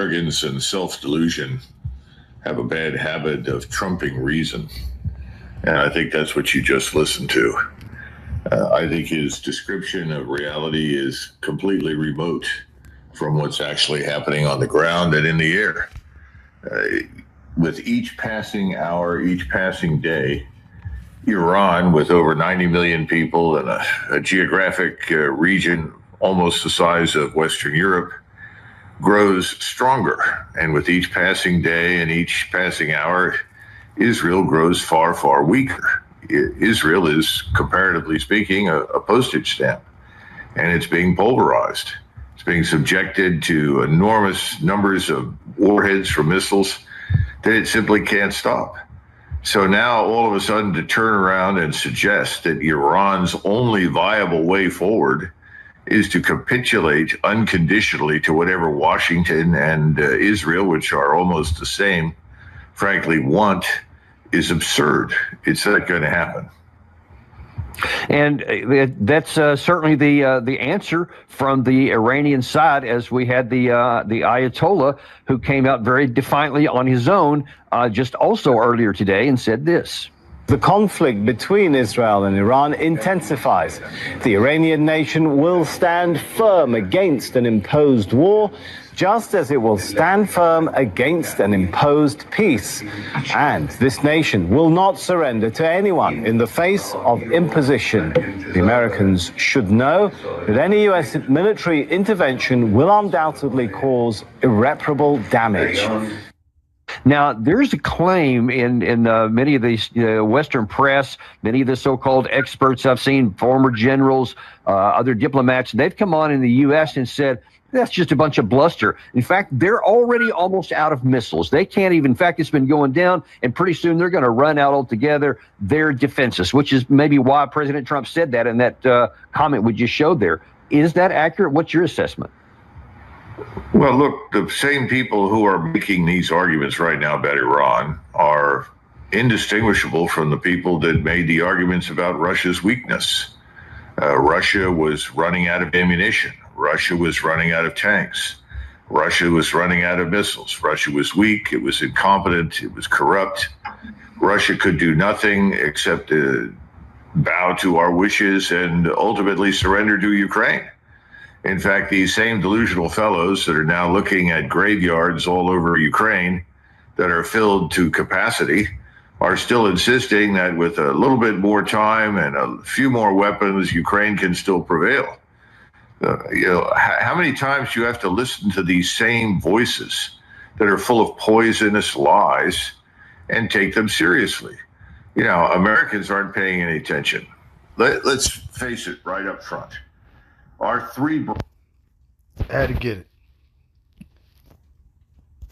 arrogance and self-delusion have a bad habit of trumping reason. And I think that's what you just listened to. I think his description of reality is completely remote from what's actually happening on the ground and in the air. With each passing hour, each passing day, Iran, with over 90 million people and a geographic region almost the size of Western Europe, grows stronger. And with each passing day and each passing hour, Israel grows far, far weaker. Israel is, comparatively speaking, a postage stamp, and it's being pulverized. It's being subjected to enormous numbers of warheads from missiles that it simply can't stop. So now, all of a sudden, to turn around and suggest that Iran's only viable way forward is to capitulate unconditionally to whatever Washington and Israel, which are almost the same, frankly, want, is absurd. It's not going to happen. And that's certainly the answer from the Iranian side, as we had the Ayatollah, who came out very defiantly on his own just also earlier today and said this. The conflict between Israel and Iran intensifies. The Iranian nation will stand firm against an imposed war, just as it will stand firm against an imposed peace. And this nation will not surrender to anyone in the face of imposition. The Americans should know that any U.S. military intervention will undoubtedly cause irreparable damage. Now, there's a claim in many of these Western press, many of the so-called experts I've seen, former generals, other diplomats, they've come on in the U.S. and said, that's just a bunch of bluster. In fact, they're already almost out of missiles. They can't even, in fact, it's been going down, and pretty soon they're going to run out altogether. They're defenseless, which is maybe why President Trump said that in that comment we just showed there. Is that accurate? What's your assessment? Well, look, the same people who are making these arguments right now about Iran are indistinguishable from the people that made the arguments about Russia's weakness. Russia was running out of ammunition. Russia was running out of tanks. Russia was running out of missiles. Russia was weak. It was incompetent. It was corrupt. Russia could do nothing except bow to our wishes and ultimately surrender to Ukraine. In fact, these same delusional fellows that are now looking at graveyards all over Ukraine that are filled to capacity are still insisting that with a little bit more time and a few more weapons, Ukraine can still prevail. How many times do you have to listen to these same voices that are full of poisonous lies and take them seriously? Americans aren't paying any attention. Let's face it right up front. Our three... I had to get it.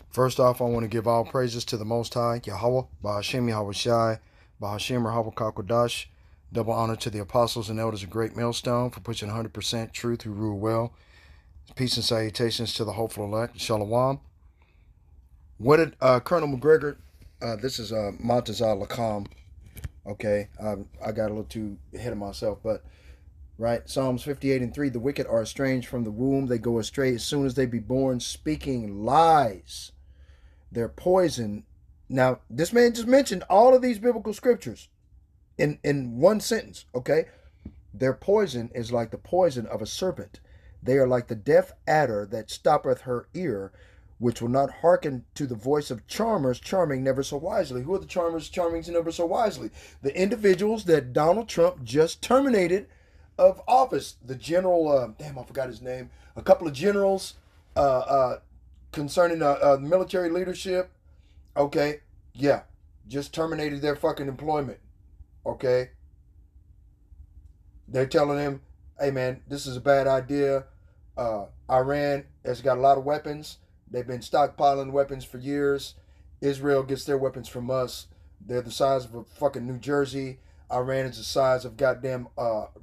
First off, I want to give all praises to the Most High, Yahweh, Bahashem Yahweh Shai, Bahashem Rahawah Kakodash. Double honor to the apostles and elders of Great Millstone for pushing 100% truth who rule well. Peace and salutations to the hopeful elect. Shalom. What did Colonel McGregor, this is Montazah Lakam. Okay, I got a little too ahead of myself, but right, Psalms 58:3, the wicked are estranged from the womb. They go astray as soon as they be born, speaking lies. They're poison. Now, this man just mentioned all of these biblical scriptures in one sentence, okay? Their poison is like the poison of a serpent. They are like the deaf adder that stoppeth her ear, which will not hearken to the voice of charmers, charming never so wisely. Who are the charmers, charming never so wisely? The individuals that Donald Trump just terminated of office. The general, damn, I forgot his name. A couple of generals concerning military leadership. Okay, yeah, just terminated their fucking employment. Okay, they're telling him, hey man, this is a bad idea. Iran has got a lot of weapons. They've been stockpiling weapons for years. Israel gets their weapons from us. They're the size of a fucking New Jersey. Iran is the size of goddamn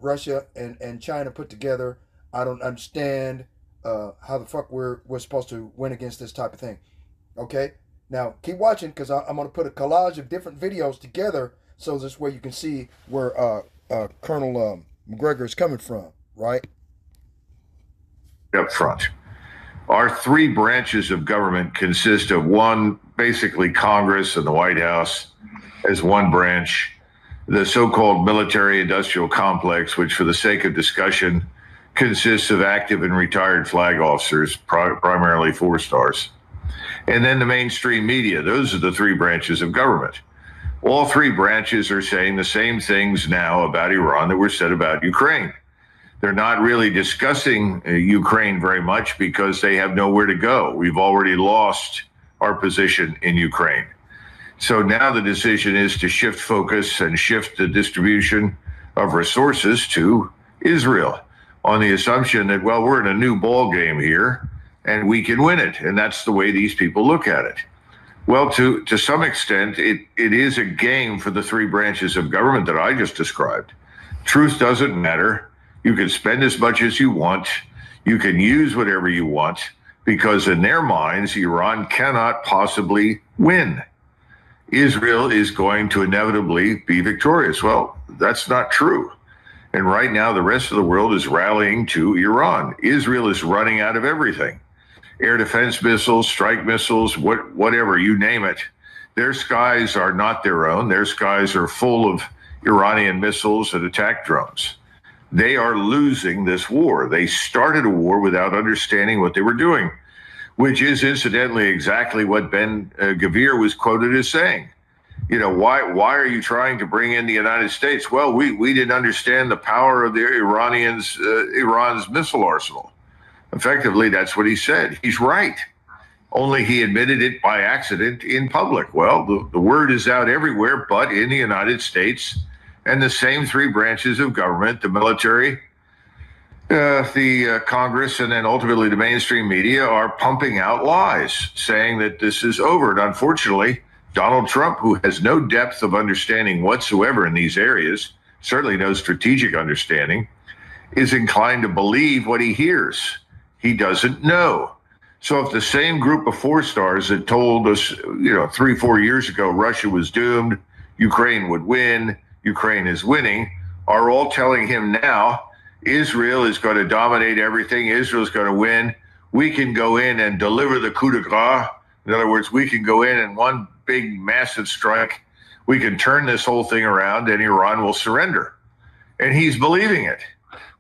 Russia and China put together. I don't understand how the fuck we're supposed to win against this type of thing. Okay? Now, keep watching because I'm going to put a collage of different videos together so this way you can see where Colonel McGregor is coming from, right? Up front. Our three branches of government consist of one, basically Congress and the White House as one branch, the so-called military-industrial complex, which for the sake of discussion consists of active and retired flag officers, primarily 4 stars, and then the mainstream media. Those are the three branches of government. All three branches are saying the same things now about Iran that were said about Ukraine. They're not really discussing Ukraine very much because they have nowhere to go. We've already lost our position in Ukraine. So now the decision is to shift focus and shift the distribution of resources to Israel on the assumption that, well, we're in a new ball game here and we can win it. And that's the way these people look at it. Well, to some extent, it is a game for the three branches of government that I just described. Truth doesn't matter. You can spend as much as you want. You can use whatever you want, because in their minds, Iran cannot possibly win. Israel is going to inevitably be victorious. Well, that's not true. And right now, the rest of the world is rallying to Iran. Israel is running out of everything. Air defense missiles, strike missiles, whatever, you name it. Their skies are not their own. Their skies are full of Iranian missiles and attack drones. They are losing this war. They started a war without understanding what they were doing, which is incidentally exactly what Ben Gvir was quoted as saying. You know, why are you trying to bring in the United States? Well, we didn't understand the power of the Iran's missile arsenal. Effectively, that's what he said. He's right. Only he admitted it by accident in public. Well, the word is out everywhere, but in the United States. And the same three branches of government, the military, the Congress, and then ultimately the mainstream media, are pumping out lies, saying that this is over. And unfortunately, Donald Trump, who has no depth of understanding whatsoever in these areas, certainly no strategic understanding, is inclined to believe what he hears. He doesn't know. So if the same group of 4 stars that told us, 3-4 years ago, Russia was doomed, Ukraine would win, Ukraine is winning, are all telling him now, Israel is going to dominate everything, Israel's going to win, we can go in and deliver the coup de grace. In other words, we can go in one big massive strike, we can turn this whole thing around and Iran will surrender. And he's believing it.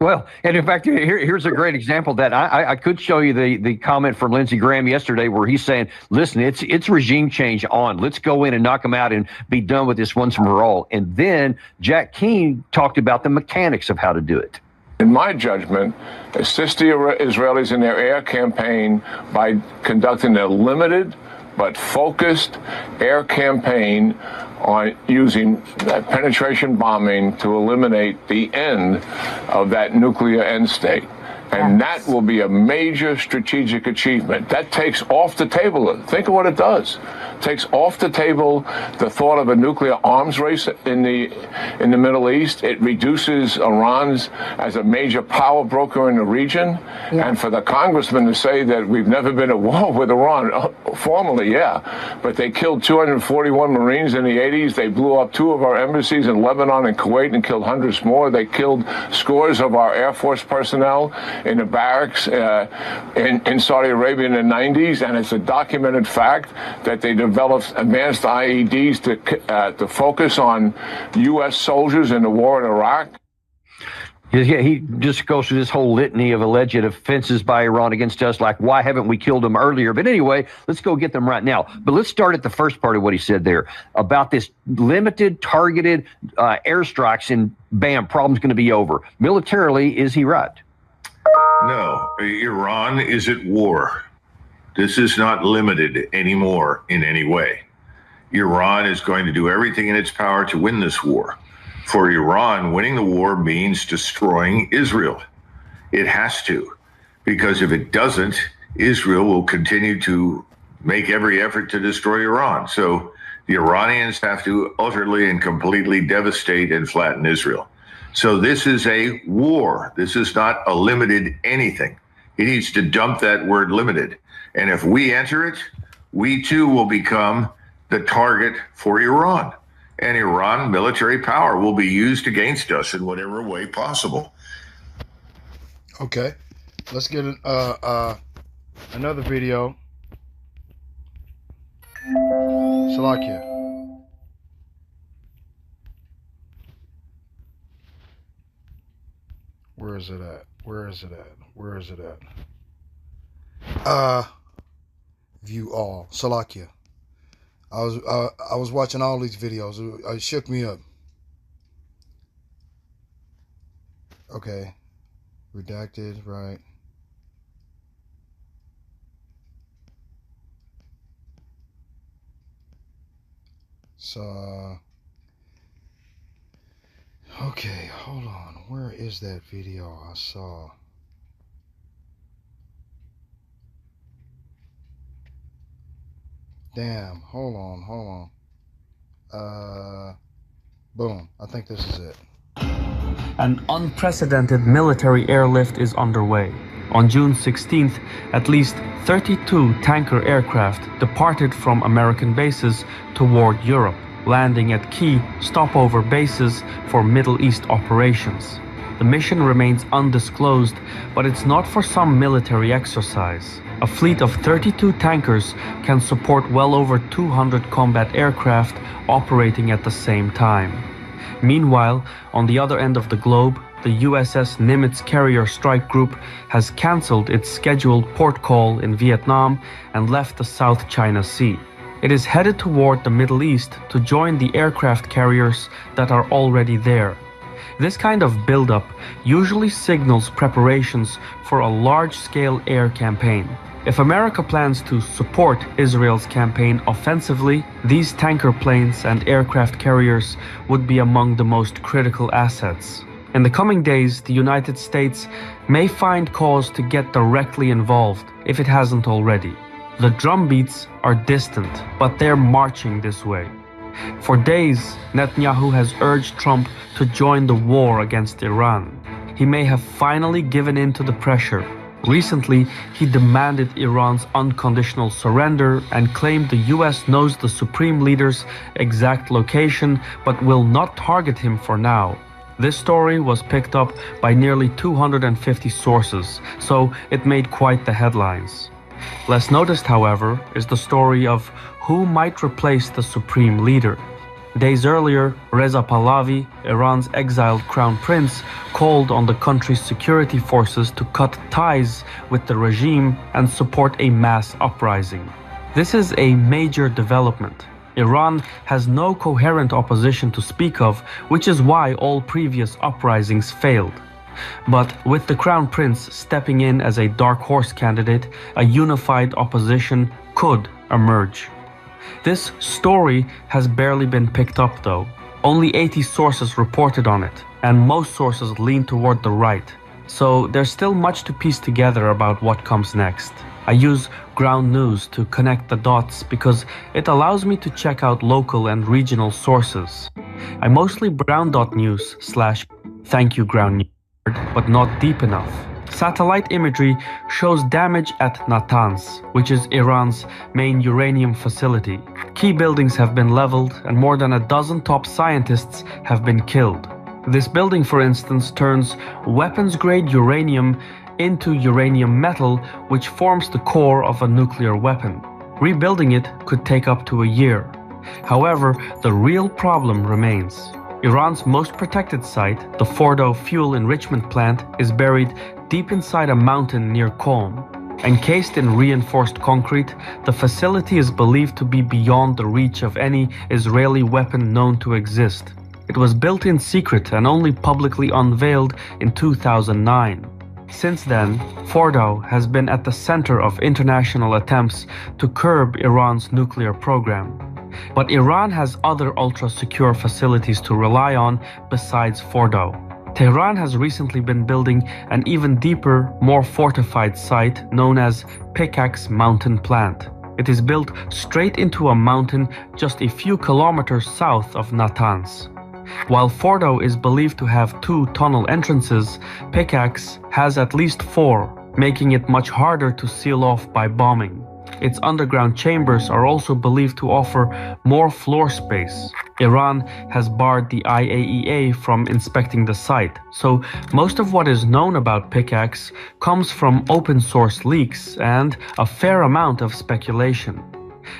Well, and in fact, here's a great example that I could show you the comment from Lindsey Graham yesterday where he's saying, listen, it's regime change on. Let's go in and knock them out and be done with this once and for all. And then Jack Keane talked about the mechanics of how to do it. In my judgment, assist the Israelis in their air campaign by conducting a limited but focused air campaign on using that penetration bombing to eliminate the end of that nuclear end state. And that will be a major strategic achievement. That takes off the table. Think of what it does. Takes off the table the thought of a nuclear arms race in the Middle East. It reduces Iran's as a major power broker in the region. Yeah. And for the congressman to say that we've never been at war with Iran, formally, yeah, but they killed 241 Marines in the 80s. They blew up 2 of our embassies in Lebanon and Kuwait and killed hundreds more. They killed scores of our Air Force personnel in the barracks in Saudi Arabia in the 90s, and it's a documented fact that they developed advanced IEDs to focus on U.S. soldiers in the war in Iraq. Yeah, he just goes through this whole litany of alleged offenses by Iran against us, like why haven't we killed them earlier? But anyway, let's go get them right now. But let's start at the first part of what he said there about this limited, targeted airstrikes, and bam, problem's going to be over. Militarily, is he right? No, Iran is at war. This is not limited anymore in any way. Iran is going to do everything in its power to win this war. For Iran, winning the war means destroying Israel. It has to, because if it doesn't, Israel will continue to make every effort to destroy Iran. So the Iranians have to utterly and completely devastate and flatten Israel. So this is a war. This is not a limited anything. He needs to dump that word limited. And if we enter it, we too will become the target for Iran. And Iran military power will be used against us in whatever way possible. Okay. Let's get Another video. Salakia. Where is it at? Where is it at? Where is it at? View all. Salakia. I was watching all these videos. It shook me up. Okay. Redacted, right. So, okay, hold on. Where is that video I saw? Damn, hold on. Boom, I think this is it. An unprecedented military airlift is underway. On June 16th, at least 32 tanker aircraft departed from American bases toward Europe, landing at key stopover bases for Middle East operations. The mission remains undisclosed, but it's not for some military exercise. A fleet of 32 tankers can support well over 200 combat aircraft operating at the same time. Meanwhile, on the other end of the globe, the USS Nimitz Carrier Strike Group has cancelled its scheduled port call in Vietnam and left the South China Sea. It is headed toward the Middle East to join the aircraft carriers that are already there. This kind of buildup usually signals preparations for a large-scale air campaign. If America plans to support Israel's campaign offensively, these tanker planes and aircraft carriers would be among the most critical assets. In the coming days, the United States may find cause to get directly involved, if it hasn't already. The drumbeats are distant, but they're marching this way. For days, Netanyahu has urged Trump to join the war against Iran. He may have finally given in to the pressure. Recently, he demanded Iran's unconditional surrender and claimed the US knows the supreme leader's exact location but will not target him for now. This story was picked up by nearly 250 sources, so it made quite the headlines. Less noticed, however, is the story of who might replace the supreme leader. Days earlier, Reza Pahlavi, Iran's exiled crown prince, called on the country's security forces to cut ties with the regime and support a mass uprising. This is a major development. Iran has no coherent opposition to speak of, which is why all previous uprisings failed. But with the crown prince stepping in as a dark horse candidate, a unified opposition could emerge. This story has barely been picked up though. Only 80 sources reported on it, and most sources lean toward the right. So there's still much to piece together about what comes next. I use Ground News to connect the dots because it allows me to check out local and regional sources. I mostly brown.news/thank you Ground News, but not deep enough. Satellite imagery shows damage at Natanz, which is Iran's main uranium facility. Key buildings have been leveled and more than a dozen top scientists have been killed. This building, for instance, turns weapons-grade uranium into uranium metal, which forms the core of a nuclear weapon. Rebuilding it could take up to a year. However, the real problem remains. Iran's most protected site, the Fordo fuel enrichment plant, is buried deep inside a mountain near Qom. Encased in reinforced concrete, the facility is believed to be beyond the reach of any Israeli weapon known to exist. It was built in secret and only publicly unveiled in 2009. Since then, Fordo has been at the center of international attempts to curb Iran's nuclear program. But Iran has other ultra-secure facilities to rely on besides Fordo. Tehran has recently been building an even deeper, more fortified site known as Pickaxe Mountain Plant. It is built straight into a mountain just a few kilometers south of Natanz. While Fordo is believed to have 2 tunnel entrances, Pickaxe has at least 4, making it much harder to seal off by bombing. Its underground chambers are also believed to offer more floor space. Iran has barred the IAEA from inspecting the site, so most of what is known about Pickaxe comes from open source leaks and a fair amount of speculation.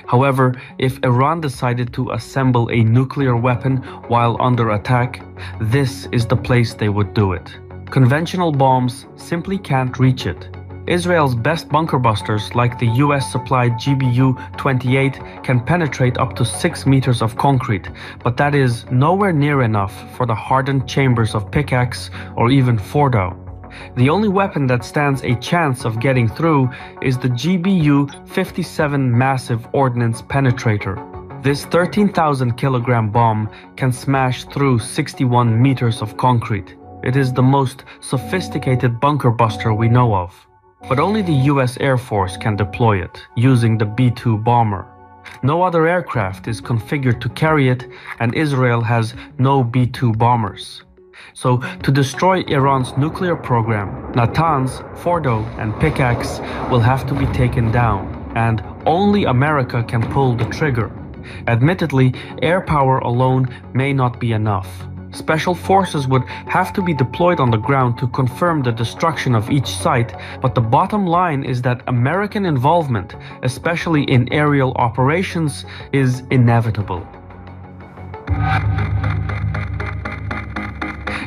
However, if Iran decided to assemble a nuclear weapon while under attack, this is the place they would do it. Conventional bombs simply can't reach it. Israel's best bunker busters, like the US-supplied GBU-28, can penetrate up to 6 meters of concrete, but that is nowhere near enough for the hardened chambers of Pickaxe or even Fordo. The only weapon that stands a chance of getting through is the GBU-57 Massive Ordnance Penetrator. This 13,000-kilogram bomb can smash through 61 meters of concrete. It is the most sophisticated bunker buster we know of. But only the US Air Force can deploy it, using the B-2 bomber. No other aircraft is configured to carry it, and Israel has no B-2 bombers. So, to destroy Iran's nuclear program, Natanz, Fordo, and Pickaxe will have to be taken down, and only America can pull the trigger. Admittedly, air power alone may not be enough. Special forces would have to be deployed on the ground to confirm the destruction of each site, but the bottom line is that American involvement, especially in aerial operations, is inevitable.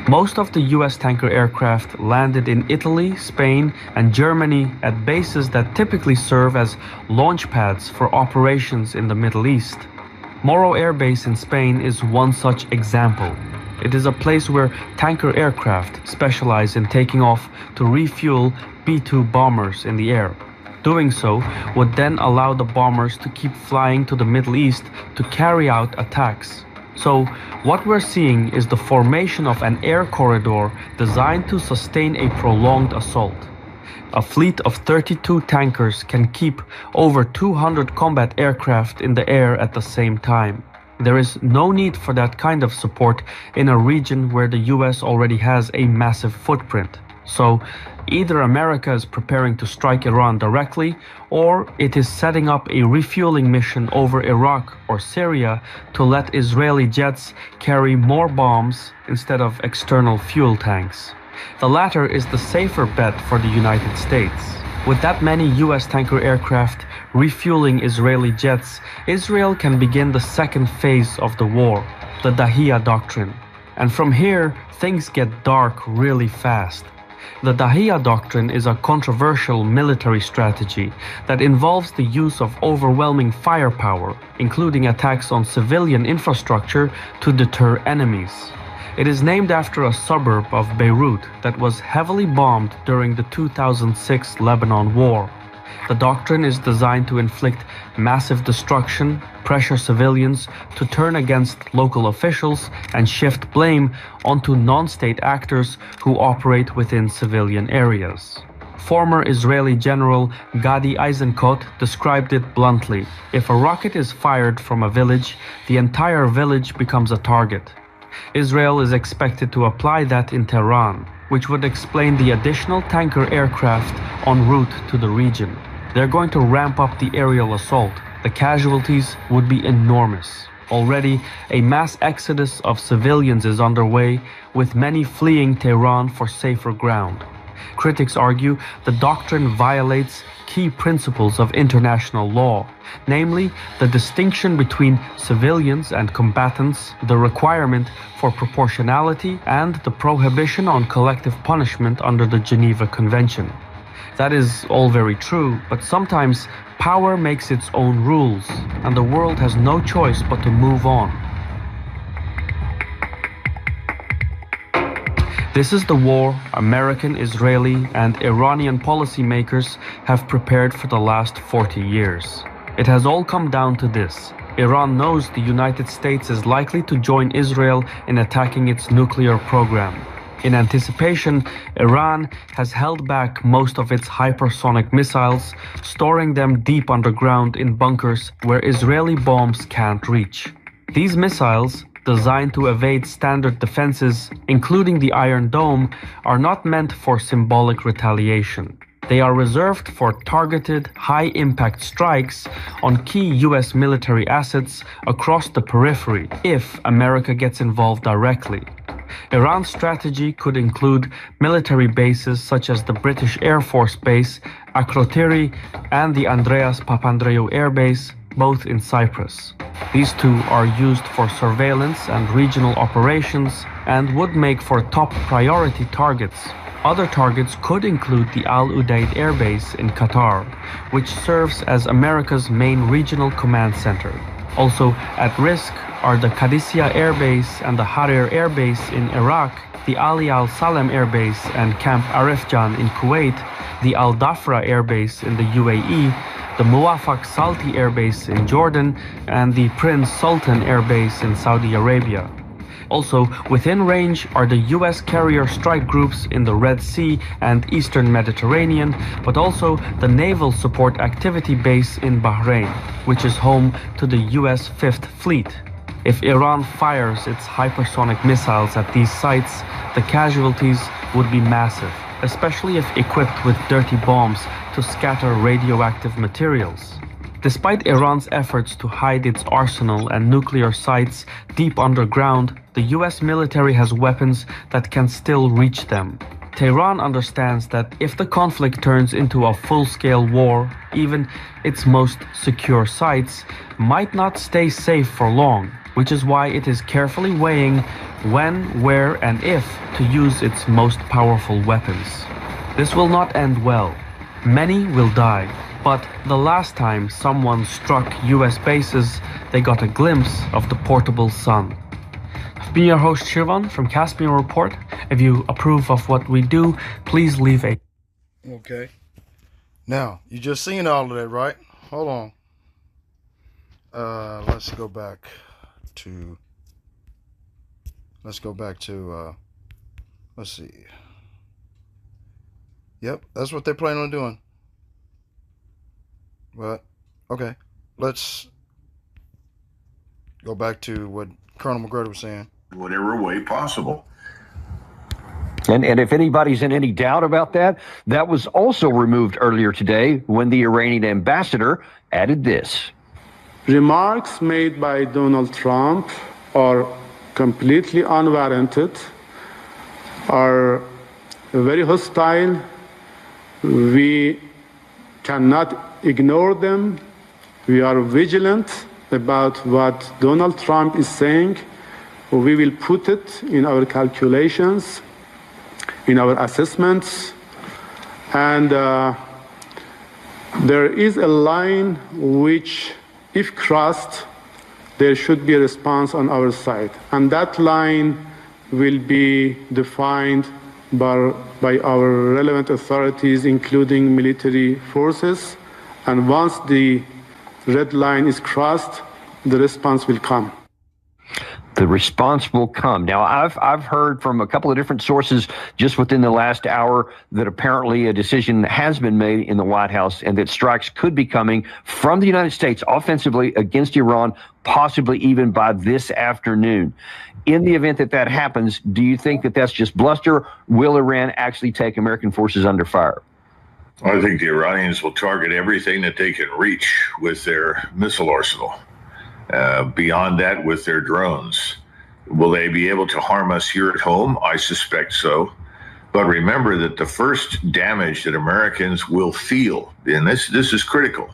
Most of the US tanker aircraft landed in Italy, Spain, and Germany at bases that typically serve as launch pads for operations in the Middle East. Morro Air Base in Spain is one such example. It is a place where tanker aircraft specialize in taking off to refuel B-2 bombers in the air. Doing so would then allow the bombers to keep flying to the Middle East to carry out attacks. So, what we're seeing is the formation of an air corridor designed to sustain a prolonged assault. A fleet of 32 tankers can keep over 200 combat aircraft in the air at the same time. There is no need for that kind of support in a region where the US already has a massive footprint. So, either America is preparing to strike Iran directly, or it is setting up a refueling mission over Iraq or Syria to let Israeli jets carry more bombs instead of external fuel tanks. The latter is the safer bet for the United States. With that many US tanker aircraft refueling Israeli jets, Israel can begin the second phase of the war, the Dahiya Doctrine. And from here, things get dark really fast. The Dahiya Doctrine is a controversial military strategy that involves the use of overwhelming firepower, including attacks on civilian infrastructure to deter enemies. It is named after a suburb of Beirut that was heavily bombed during the 2006 Lebanon War. The doctrine is designed to inflict massive destruction, pressure civilians to turn against local officials, and shift blame onto non-state actors who operate within civilian areas. Former Israeli General Gadi Eisenkot described it bluntly: if a rocket is fired from a village, the entire village becomes a target. Israel is expected to apply that in Tehran, which would explain the additional tanker aircraft en route to the region. They're going to ramp up the aerial assault. The casualties would be enormous. Already, a mass exodus of civilians is underway, with many fleeing Tehran for safer ground. Critics argue the doctrine violates key principles of international law, namely the distinction between civilians and combatants, the requirement for proportionality, and the prohibition on collective punishment under the Geneva Convention. That is all very true, but sometimes power makes its own rules, and the world has no choice but to move on. This is the war American, Israeli, and Iranian policymakers have prepared for the last 40 years. It has all come down to this. Iran knows the United States is likely to join Israel in attacking its nuclear program. In anticipation, Iran has held back most of its hypersonic missiles, storing them deep underground in bunkers where Israeli bombs can't reach. These missiles, designed to evade standard defenses, including the Iron Dome, are not meant for symbolic retaliation. They are reserved for targeted, high-impact strikes on key U.S. military assets across the periphery if America gets involved directly. Iran's strategy could include military bases such as the British Air Force Base, Akrotiri, and the Andreas Papandreou Air Base, both in Cyprus. These two are used for surveillance and regional operations and would make for top priority targets. Other targets could include the Al Udeid Air Base in Qatar, which serves as America's main regional command center. Also at risk are the Qadisiyah Air Base and the Harir Air Base in Iraq, the Ali Al Salem Air Base and Camp Arifjan in Kuwait, the Al Dhafra Air Base in the UAE, the Muwafaq Salti Air Base in Jordan, and the Prince Sultan Air Base in Saudi Arabia. Also within range are the US carrier strike groups in the Red Sea and Eastern Mediterranean, but also the Naval Support Activity Base in Bahrain, which is home to the US Fifth Fleet. If Iran fires its hypersonic missiles at these sites, the casualties would be massive, especially if equipped with dirty bombs to scatter radioactive materials. Despite Iran's efforts to hide its arsenal and nuclear sites deep underground, the US military has weapons that can still reach them. Tehran understands that if the conflict turns into a full-scale war, even its most secure sites might not stay safe for long, which is why it is carefully weighing when, where, and if to use its most powerful weapons. This will not end well. Many will die. But the last time someone struck US bases, they got a glimpse of the portable sun. I've been your host Shirvan from Caspian Report. If you approve of what we do, please leave a... Okay. Now, you just seen all of that, right? Hold on. Let's go back to... let's see. Yep, that's what they're planning on doing. But, okay, let's go back to what Colonel McGregor was saying. Whatever way possible. And if anybody's in any doubt about that, that was also removed earlier today when the Iranian ambassador added this. Remarks made by Donald Trump are completely unwarranted, are very hostile. We cannot ignore them. We are vigilant about what Donald Trump is saying. We will put it in our calculations, in our assessments, and there is a line which, if crossed, there should be a response on our side, and that line will be defined by our relevant authorities, including military forces. And once the red line is crossed, the response will come. The response will come. Now, I've heard from a couple of different sources just within the last hour that apparently a decision has been made in the White House and that strikes could be coming from the United States offensively against Iran, possibly even by this afternoon. In the event that that happens, do you think that that's just bluster? Will Iran actually take American forces under fire? I think the Iranians will target everything that they can reach with their missile arsenal. Beyond that, with their drones. Will they be able to harm us here at home? I suspect so. But remember that the first damage that Americans will feel, and this is critical,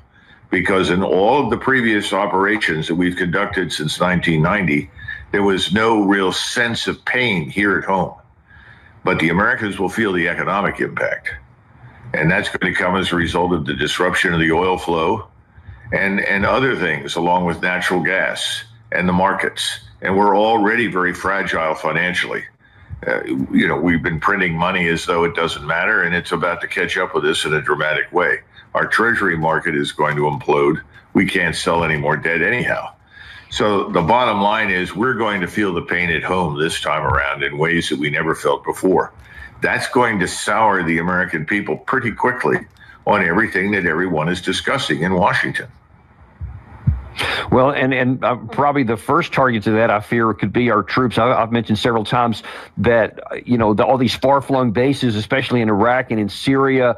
because in all of the previous operations that we've conducted since 1990, there was no real sense of pain here at home. But the Americans will feel the economic impact. And that's going to come as a result of the disruption of the oil flow and other things, along with natural gas and the markets. And we're already very fragile financially. We've been printing money as though it doesn't matter, and it's about to catch up with us in a dramatic way. Our treasury market is going to implode. We can't sell any more debt anyhow. So the bottom line is we're going to feel the pain at home this time around in ways that we never felt before. That's going to sour the American people pretty quickly on everything that everyone is discussing in Washington. Well, and probably the first target to that, I fear, could be our troops. I've mentioned several times that, all these far-flung bases, especially in Iraq and in Syria,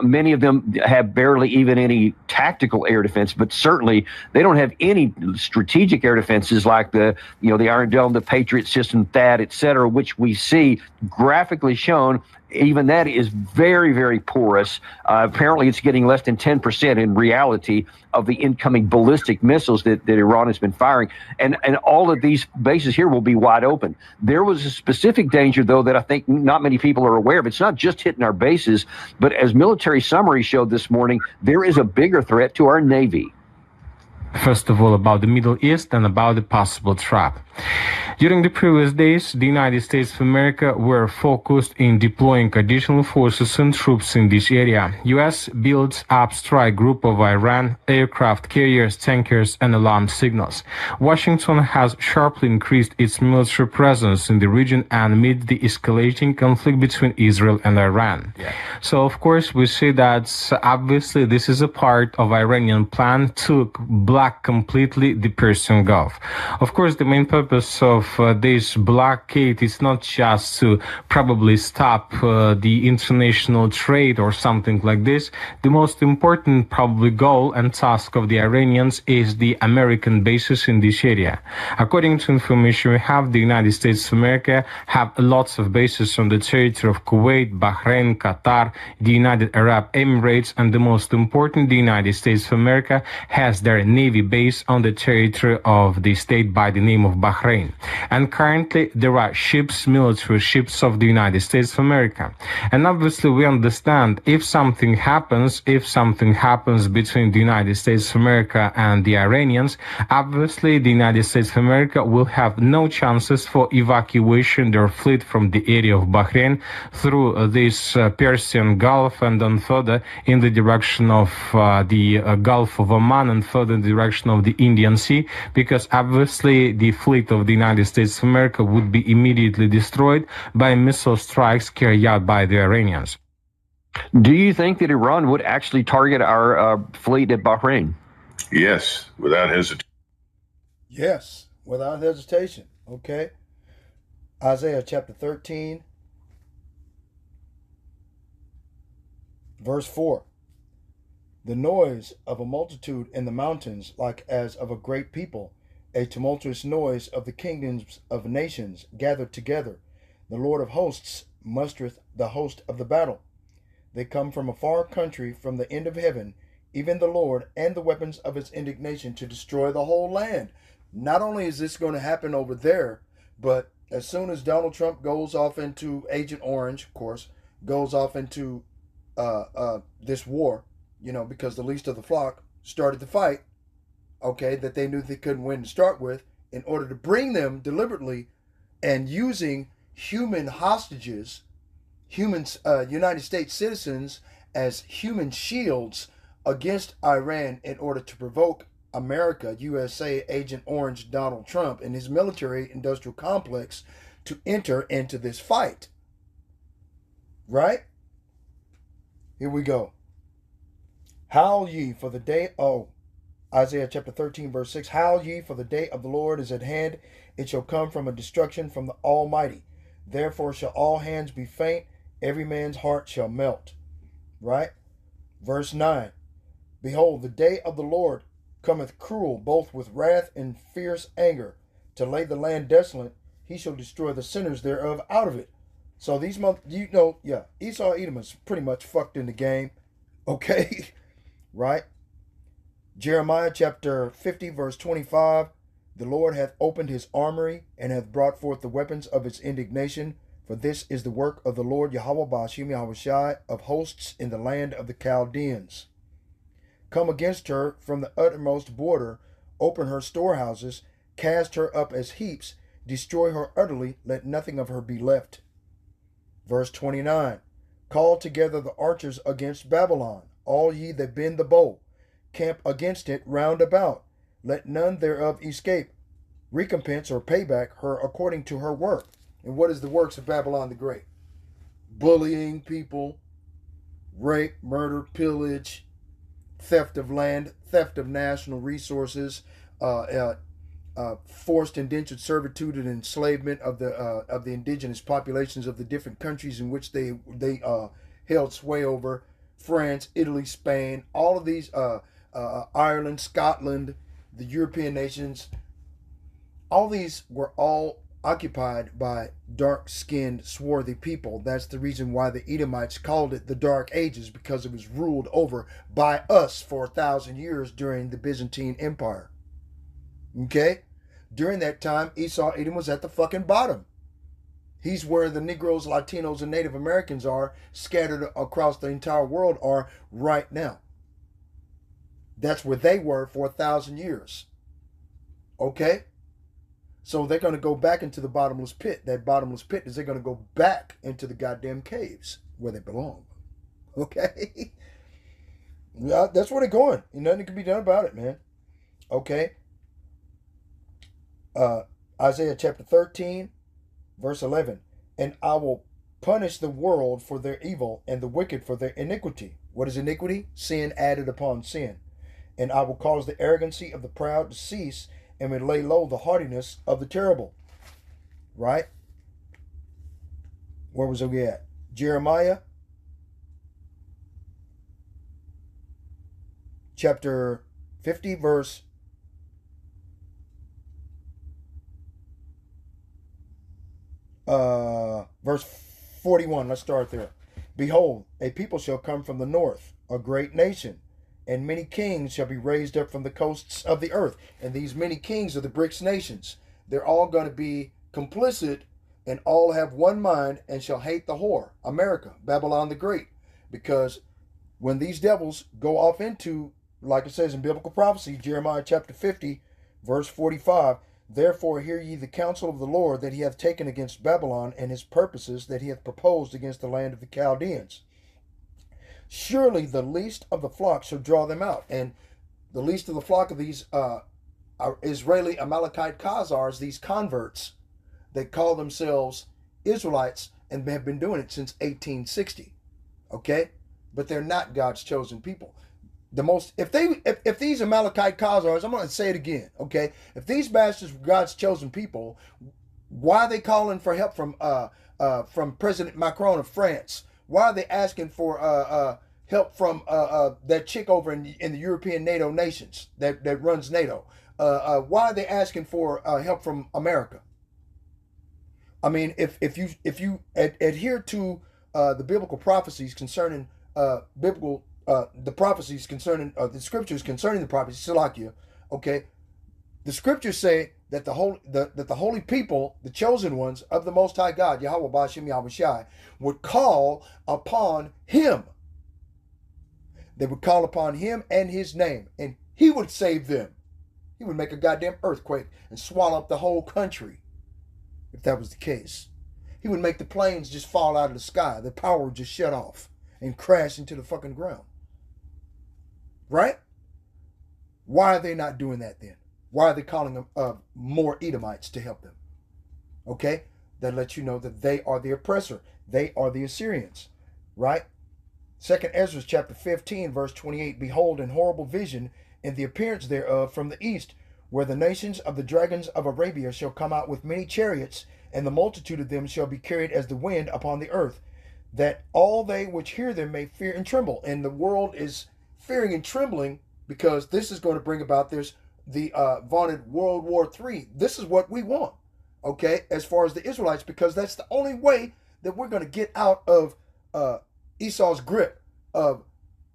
many of them have barely even any tactical air defense, but certainly they don't have any strategic air defenses like the Iron Dome, the Patriot system, THAAD, et cetera, which we see graphically shown. Even that is very, very porous. Apparently, it's getting less than 10% in reality of the incoming ballistic missiles that Iran has been firing. And all of these bases here will be wide open. There was a specific danger, though, that I think not many people are aware of. It's not just hitting our bases, but as military summary showed this morning, there is a bigger threat to our Navy. First of all, about the Middle East and about the possible trap. During the previous days, the United States of America were focused in deploying additional forces and troops in this area. U.S. builds up strike group of Iran, aircraft carriers, tankers, and alarm signals. Washington has sharply increased its military presence in the region amid the escalating conflict between Israel and Iran. Yeah. So, of course, we see that obviously this is a part of Iranian plan to block completely the Persian Gulf. Of course, the main purpose of this blockade is not just to probably stop the international trade or something like this. The most important probably goal and task of the Iranians is the American bases in this area. According to information we have, the United States of America have lots of bases on the territory of Kuwait, Bahrain, Qatar, the United Arab Emirates, and the most important, the United States of America has their Navy base on the territory of the state by the name of Bahrain. And currently there are ships, military ships of the United States of America. And obviously we understand if something happens between the United States of America and the Iranians, obviously the United States of America will have no chances for evacuation their fleet from the area of Bahrain through this Persian Gulf and then further in the direction of the Gulf of Oman and further in the direction of the Indian Sea, because obviously the fleet of the United States of America would be immediately destroyed by missile strikes carried out by the Iranians. Do you think that Iran would actually target our fleet at Bahrain? Yes, without hesitation. Yes, without hesitation. Okay. Isaiah chapter 13, verse 4. The noise of a multitude in the mountains, like as of a great people, a tumultuous noise of the kingdoms of nations gathered together. The Lord of hosts mustereth the host of the battle. They come from a far country, from the end of heaven, even the Lord, and the weapons of his indignation to destroy the whole land. Not only is this going to happen over there, but as soon as Donald Trump goes off into Agent Orange, of course, goes off into this war, because the least of the flock started the fight, okay, that they knew they couldn't win to start with, in order to bring them deliberately and using human hostages, United States citizens as human shields against Iran in order to provoke America, USA, Agent Orange, Donald Trump, and his military industrial complex to enter into this fight. Right? Here we go. Howl ye for the day, Isaiah chapter 13, verse 6. Howl ye, for the day of the Lord is at hand. It shall come from a destruction from the Almighty. Therefore shall all hands be faint, every man's heart shall melt. Right? Verse 9. Behold, the day of the Lord cometh cruel, both with wrath and fierce anger, to lay the land desolate. He shall destroy the sinners thereof out of it. So these Esau Edom is pretty much fucked in the game. Okay? Right? Jeremiah chapter 50, verse 25. The Lord hath opened his armory, and hath brought forth the weapons of its indignation. For this is the work of the Lord Yahweh Ba'ashim Yahushai of hosts in the land of the Chaldeans. Come against her from the uttermost border, open her storehouses, cast her up as heaps, destroy her utterly, let nothing of her be left. Verse 29. Call together the archers against Babylon, all ye that bend the bow. Camp against it round about. Let none thereof escape. Recompense or payback her according to her work. And what is the works of Babylon the Great? Bullying people, rape, murder, pillage, theft of land, theft of national resources, forced indentured servitude and enslavement of the indigenous populations of the different countries in which they held sway over: France, Italy, Spain, all of these, Ireland, Scotland, the European nations. All these were all occupied by dark-skinned, swarthy people. That's the reason why the Edomites called it the Dark Ages, because it was ruled over by us for 1,000 years during the Byzantine Empire. Okay? During that time, Esau Edom was at the fucking bottom. He's where the Negroes, Latinos, and Native Americans are, scattered across the entire world, are right now. That's where they were for 1,000 years. Okay? So they're going to go back into the bottomless pit. That bottomless pit is they're going to go back into the goddamn caves where they belong. Okay? Yeah, that's where they're going. And nothing can be done about it, man. Okay? Isaiah chapter 13, verse 11. And I will punish the world for their evil and the wicked for their iniquity. What is iniquity? Sin added upon sin. And I will cause the arrogancy of the proud to cease, and will lay low the haughtiness of the terrible. Right? Where was we at? Jeremiah chapter 50, verse 41. Let's start there. Behold, a people shall come from the north, a great nation, and many kings shall be raised up from the coasts of the earth. And these many kings are the BRICS nations. They're all going to be complicit and all have one mind and shall hate the whore, America, Babylon the Great. Because when these devils go off into, like it says in biblical prophecy, Jeremiah chapter 50, verse 45, therefore hear ye the counsel of the Lord that he hath taken against Babylon, and his purposes that he hath proposed against the land of the Chaldeans. Surely the least of the flock shall draw them out. And the least of the flock of these Israeli Amalekite Khazars, these converts, they call themselves Israelites and have been doing it since 1860. Okay? But they're not God's chosen people. If these Amalekite Khazars, I'm going to say it again, okay? If these bastards were God's chosen people, why are they calling for help from President Macron of France? Why are they asking for help from that chick over in the European NATO nations that runs NATO? Why are they asking for help from America? I mean, if you adhere to the biblical prophecies concerning the prophecies concerning the scriptures concerning the prophecies, Salakia, okay, the scriptures say that the holy people, the chosen ones of the Most High God, Yahweh Ba'ashem Yahweh Shai, would call upon Him. They would call upon Him and His name, and He would save them. He would make a goddamn earthquake and swallow up the whole country, if that was the case. He would make the planes just fall out of the sky. The power would just shut off and crash into the fucking ground. Right? Why are they not doing that then? Why are they calling them more Edomites to help them? Okay? That lets you know that they are the oppressor. They are the Assyrians. Right? 2nd Ezra chapter 15, verse 28. Behold, an horrible vision in the appearance thereof from the east, where the nations of the dragons of Arabia shall come out with many chariots, and the multitude of them shall be carried as the wind upon the earth, that all they which hear them may fear and tremble. And the world is fearing and trembling because this is going to bring about the vaunted World War III. This is what we want, okay, as far as the Israelites, because that's the only way that we're going to get out of Esau's grip of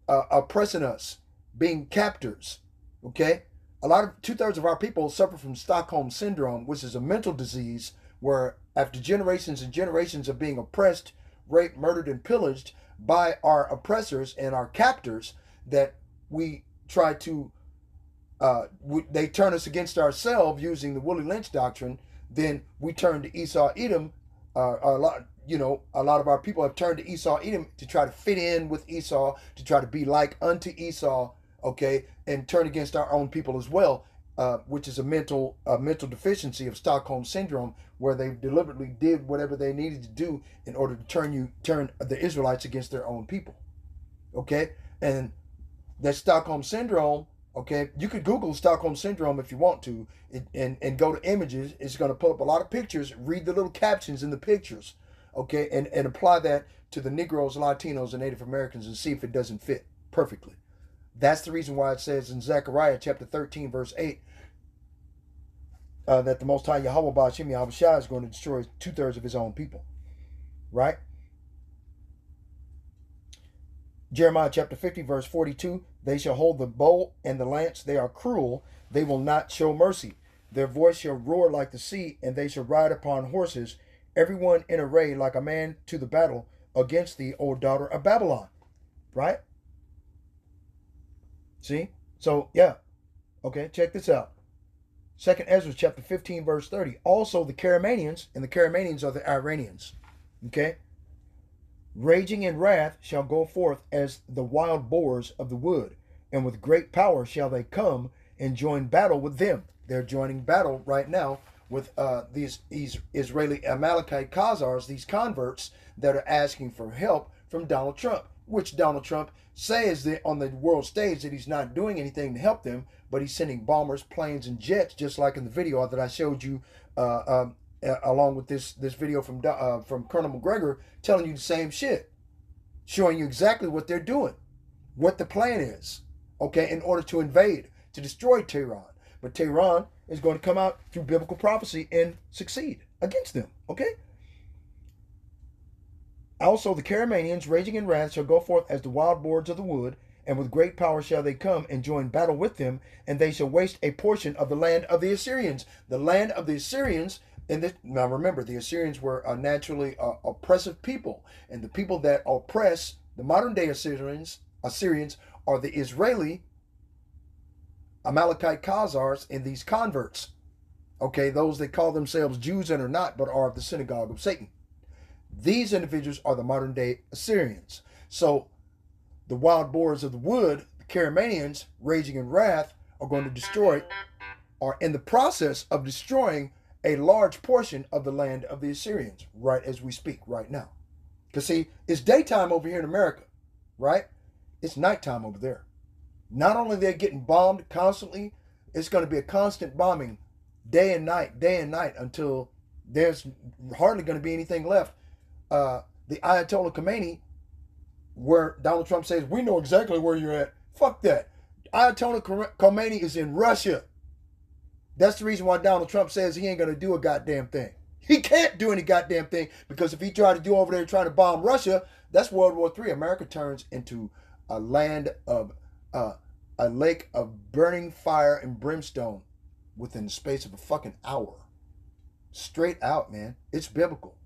oppressing us, being captors, okay? 2/3 of our people suffer from Stockholm Syndrome, which is a mental disease where after generations and generations of being oppressed, raped, murdered, and pillaged by our oppressors and our captors, that we try to, they turn us against ourselves using the Willie Lynch doctrine. Then we turn to Esau Edom. A lot of our people have turned to Esau Edom to try to fit in with Esau, to try to be like unto Esau, okay, and turn against our own people as well, which is a mental deficiency of Stockholm Syndrome, where they deliberately did whatever they needed to do in order to turn the Israelites against their own people, okay? And that Stockholm Syndrome, okay, you could Google Stockholm Syndrome if you want to, and go to images. It's going to pull up a lot of pictures, read the little captions in the pictures, okay, and apply that to the Negroes, Latinos, and Native Americans and see if it doesn't fit perfectly. That's the reason why it says in Zechariah chapter 13, verse 8, that the Most High Yahweh Ba'ashem Yahweh Shai is going to destroy 2/3 of his own people. Right? Jeremiah chapter 50, verse 42, they shall hold the bow and the lance. They are cruel. They will not show mercy. Their voice shall roar like the sea, and they shall ride upon horses, everyone in array like a man to the battle against thee, O daughter of Babylon. Right? See? So, yeah. Okay, check this out. 2nd Ezra chapter 15, verse 30. Also the Caramanians, and the Caramanians are the Iranians. Okay? Raging in wrath shall go forth as the wild boars of the wood, and with great power shall they come and join battle with them. They're joining battle right now with these Israeli Amalekite Khazars, these converts that are asking for help from Donald Trump, which Donald Trump says that on the world stage that he's not doing anything to help them, but he's sending bombers, planes, and jets, just like in the video that I showed you along with this video from Colonel McGregor, telling you the same shit, showing you exactly what they're doing, what the plan is, okay, in order to invade, to destroy Tehran. But Tehran is going to come out through biblical prophecy and succeed against them, okay? Also the Caramanians, raging in wrath, shall go forth as the wild boars of the wood, and with great power shall they come and join battle with them, and they shall waste a portion of the land of the Assyrians. The land of the Assyrians. Now remember, the Assyrians were a naturally oppressive people, and the people that oppress the modern day Assyrians are the Israeli Amalekite Khazars and these converts. Okay, those that call themselves Jews and are not, but are of the synagogue of Satan. These individuals are the modern day Assyrians. So the wild boars of the wood, the Caramanians, raging in wrath, are going to destroy, are in the process of destroying a large portion of the land of the Assyrians, right as we speak right now. Because see, it's daytime over here in America, right? It's nighttime over there. Not only they're getting bombed constantly, it's going to be a constant bombing day and night until there's hardly going to be anything left. The Ayatollah Khomeini, where Donald Trump says, we know exactly where you're at. Fuck that. Ayatollah Khomeini is in Russia. That's the reason why Donald Trump says he ain't going to do a goddamn thing. He can't do any goddamn thing, because if he tried to do over there trying to bomb Russia, that's World War III. America turns into a land of, a lake of burning fire and brimstone within the space of a fucking hour. Straight out, man. It's biblical.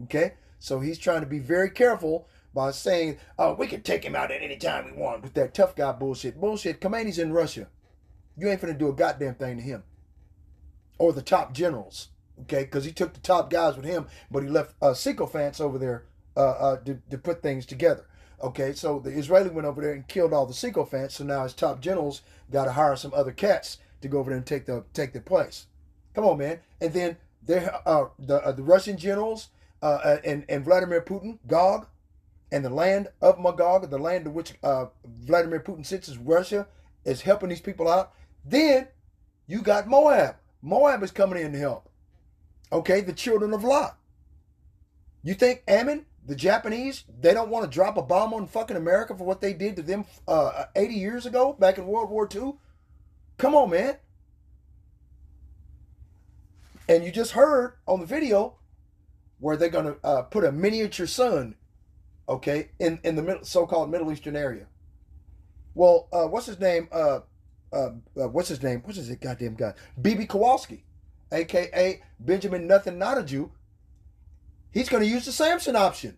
Okay? So he's trying to be very careful by saying, oh, we can take him out at any time we want with that tough guy bullshit. Bullshit. Khomeini's in Russia. You ain't finna do a goddamn thing to him. Or the top generals. Okay? Because he took the top guys with him, but he left sycophants over there to put things together. Okay? So the Israeli went over there and killed all the sycophants, so now his top generals got to hire some other cats to go over there and take their place. Come on, man. And then the Russian generals and Vladimir Putin, Gog, and the land of Magog, the land in which Vladimir Putin sits is Russia, is helping these people out. Then you got Moab. Moab is coming in to help. Okay, the children of Lot. You think Ammon, the Japanese, they don't want to drop a bomb on fucking America for what they did to them 80 years ago, back in World War II? Come on, man. And you just heard on the video where they're going to put a miniature sun, okay, in the so-called Middle Eastern area. Well, what's his name? What's his goddamn guy? Bibi Kowalski, a.k.a. Benjamin Nothing Not a Jew. He's going to use the Samson option.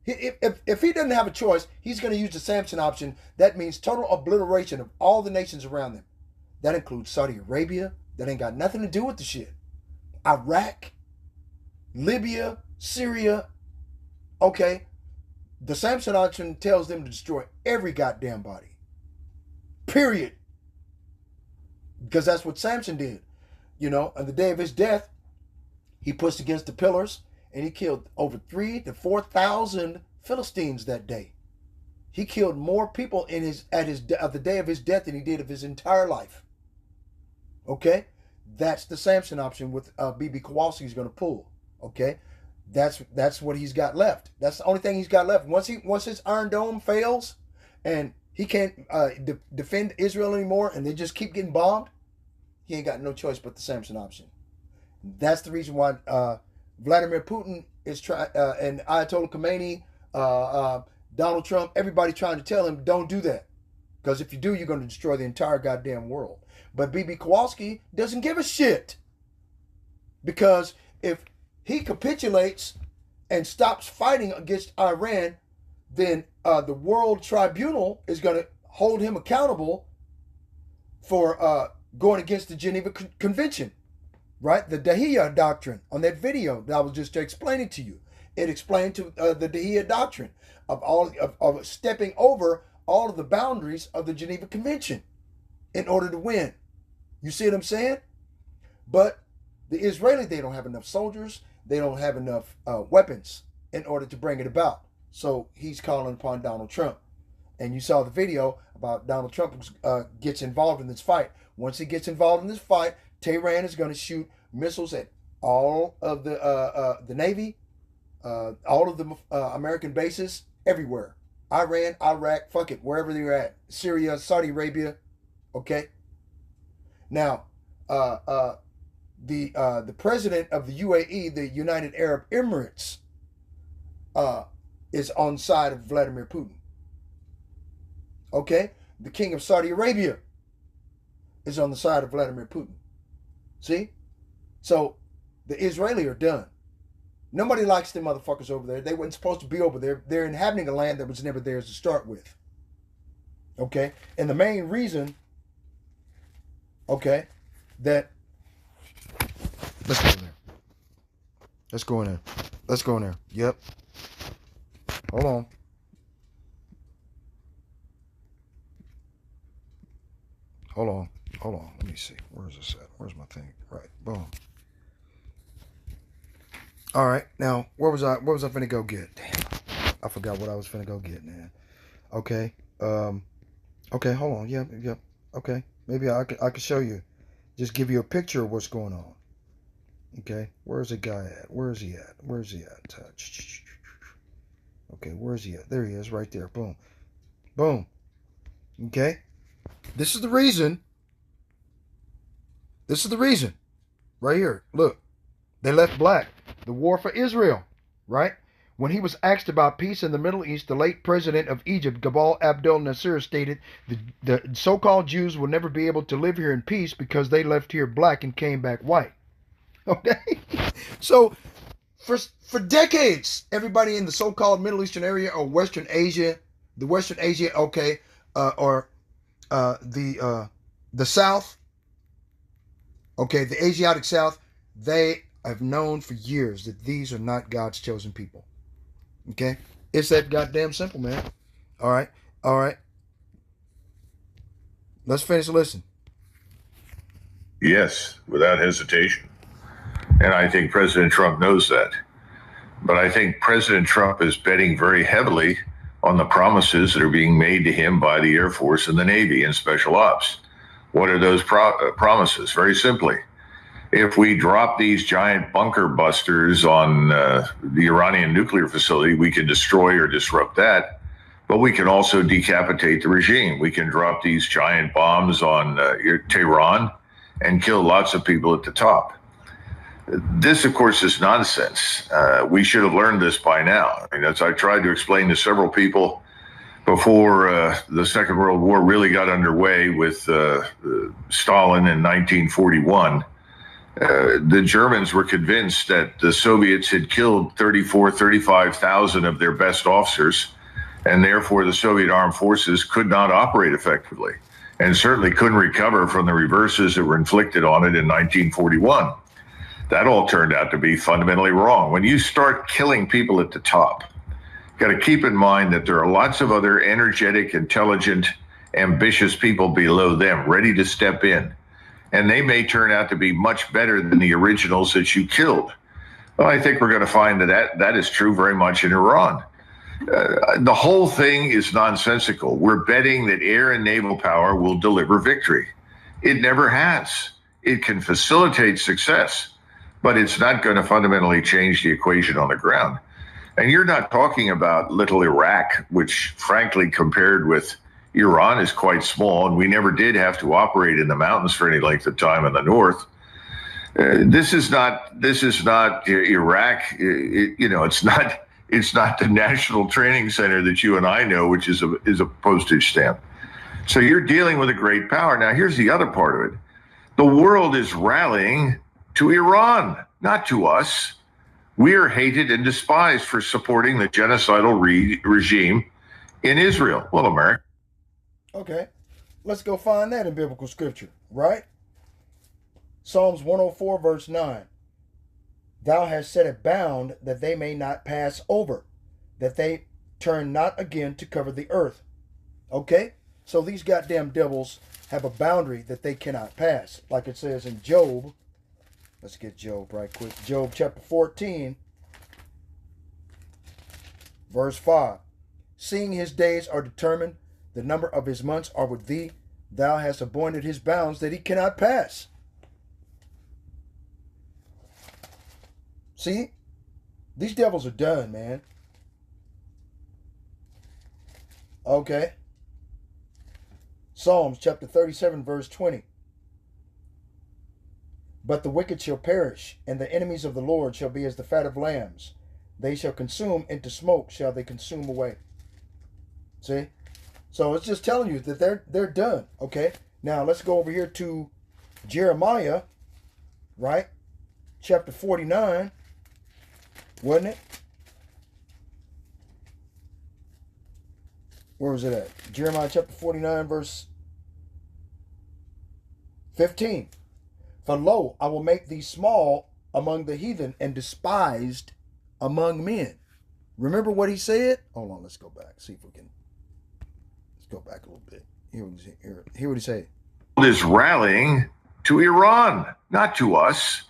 If he doesn't have a choice, he's going to use the Samson option. That means total obliteration of all the nations around them. That includes Saudi Arabia. That ain't got nothing to do with the shit. Iraq, Libya, Syria. Okay. The Samson option tells them to destroy every goddamn body. Period. Because that's what Samson did. You know, on the day of his death, he pushed against the pillars and he killed over 3,000 to 4,000 Philistines that day. He killed more people in at the day of his death than he did of his entire life. Okay, that's the Samson option with BB Kowalski is going to pull. Okay, that's what he's got left. That's the only thing he's got left. Once his Iron Dome fails, and he can't defend Israel anymore, and they just keep getting bombed, he ain't got no choice but the Samson option. That's the reason why Vladimir Putin is trying, and Ayatollah Khomeini, Donald Trump, everybody trying to tell him, don't do that. Because if you do, you're going to destroy the entire goddamn world. But BB Kowalski doesn't give a shit. Because if he capitulates and stops fighting against Iran, then the World Tribunal is going to hold him accountable for going against the Geneva Convention. Right? The Dahiyya Doctrine on that video that I was just explaining to you. It explained to the Dahiyya Doctrine of stepping over all of the boundaries of the Geneva Convention in order to win. You see what I'm saying? But the Israelis, they don't have enough soldiers. They don't have enough weapons in order to bring it about. So he's calling upon Donald Trump. And you saw the video about Donald Trump gets involved in this fight. Once he gets involved in this fight, Tehran is going to shoot missiles at all of the Navy, all of the American bases, everywhere. Iran, Iraq, fuck it, wherever they're at. Syria, Saudi Arabia, okay? Now, the president of the UAE, the United Arab Emirates, is on the side of Vladimir Putin. Okay? The king of Saudi Arabia is on the side of Vladimir Putin. See? So, the Israelis are done. Nobody likes them motherfuckers over there. They weren't supposed to be over there. They're inhabiting a land that was never theirs to start with. Okay? And the main reason, okay, that... Let's go in there. Let's go in there. Let's go in there. Yep. Hold on. Hold on. Hold on. Let me see. Where's this at? Where's my thing? Right. Boom. All right. Now, where was I finna go get? Damn. I forgot what I was finna go get, man. Okay. Okay, hold on. Yep. Okay. Maybe I could show you. Just give you a picture of what's going on. Okay. Where's the guy at? Where's he at? Where's he at? Okay, where's he at? There he is, right there. Boom. Boom. Okay. This is the reason. This is the reason. Right here. Look. They left black. The war for Israel. Right? When he was asked about peace in the Middle East, the late president of Egypt, Gamal Abdel Nasser, stated the so-called Jews will never be able to live here in peace because they left here black and came back white. Okay? So, for decades, everybody in the so-called Middle Eastern area or Western Asia, okay, or the South, okay, the Asiatic South, they have known for years that these are not God's chosen people. Okay? It's that goddamn simple, man. All right. Let's finish the listen. Yes, without hesitation. And I think President Trump knows that. But I think President Trump is betting very heavily on the promises that are being made to him by the Air Force and the Navy and Special Ops. What are those promises? Very simply, if we drop these giant bunker busters on the Iranian nuclear facility, we can destroy or disrupt that. But we can also decapitate the regime. We can drop these giant bombs on Tehran and kill lots of people at the top. This, of course, is nonsense. We should have learned this by now. I mean, as I tried to explain to several people before the Second World War really got underway with Stalin in 1941, the Germans were convinced that the Soviets had killed 35,000 of their best officers, and therefore the Soviet armed forces could not operate effectively, and certainly couldn't recover from the reverses that were inflicted on it in 1941. That all turned out to be fundamentally wrong. When you start killing people at the top, you've got to keep in mind that there are lots of other energetic, intelligent, ambitious people below them ready to step in. And they may turn out to be much better than the originals that you killed. Well, I think we're going to find that is true very much in Iran. The whole thing is nonsensical. We're betting that air and naval power will deliver victory. It never has. It can facilitate success, but it's not going to fundamentally change the equation on the ground. And you're not talking about little Iraq, which, frankly, compared with Iran, is quite small. And we never did have to operate in the mountains for any length of time in the north. This is not Iraq. It's not the National Training Center that you and I know, which is a postage stamp. So you're dealing with a great power. Now, here's the other part of it. The world is rallying to Iran, not to us. We are hated and despised for supporting the genocidal regime in Israel. Well, America. Okay, let's go find that in biblical scripture, right? Psalms 104, verse 9. Thou hast set a bound that they may not pass over, that they turn not again to cover the earth. Okay? So these goddamn devils have a boundary that they cannot pass. Like it says in Job. Let's get Job right quick. Job chapter 14, verse 5. Seeing his days are determined, the number of his months are with thee. Thou hast appointed his bounds that he cannot pass. See? These devils are done, man. Okay. Psalms chapter 37, verse 20. But the wicked shall perish, and the enemies of the Lord shall be as the fat of lambs. They shall consume, into smoke shall they consume away. See? So it's just telling you that they're done. Okay? Now let's go over here to Jeremiah, right? Chapter 49. Wasn't it? Where was it at? Jeremiah chapter 49, verse 15. For lo, I will make thee small among the heathen and despised among men. Remember what he said? Hold on, let's go back. See if we can. Let's go back a little bit. Hear what he said. The world is rallying to Iran, not to us.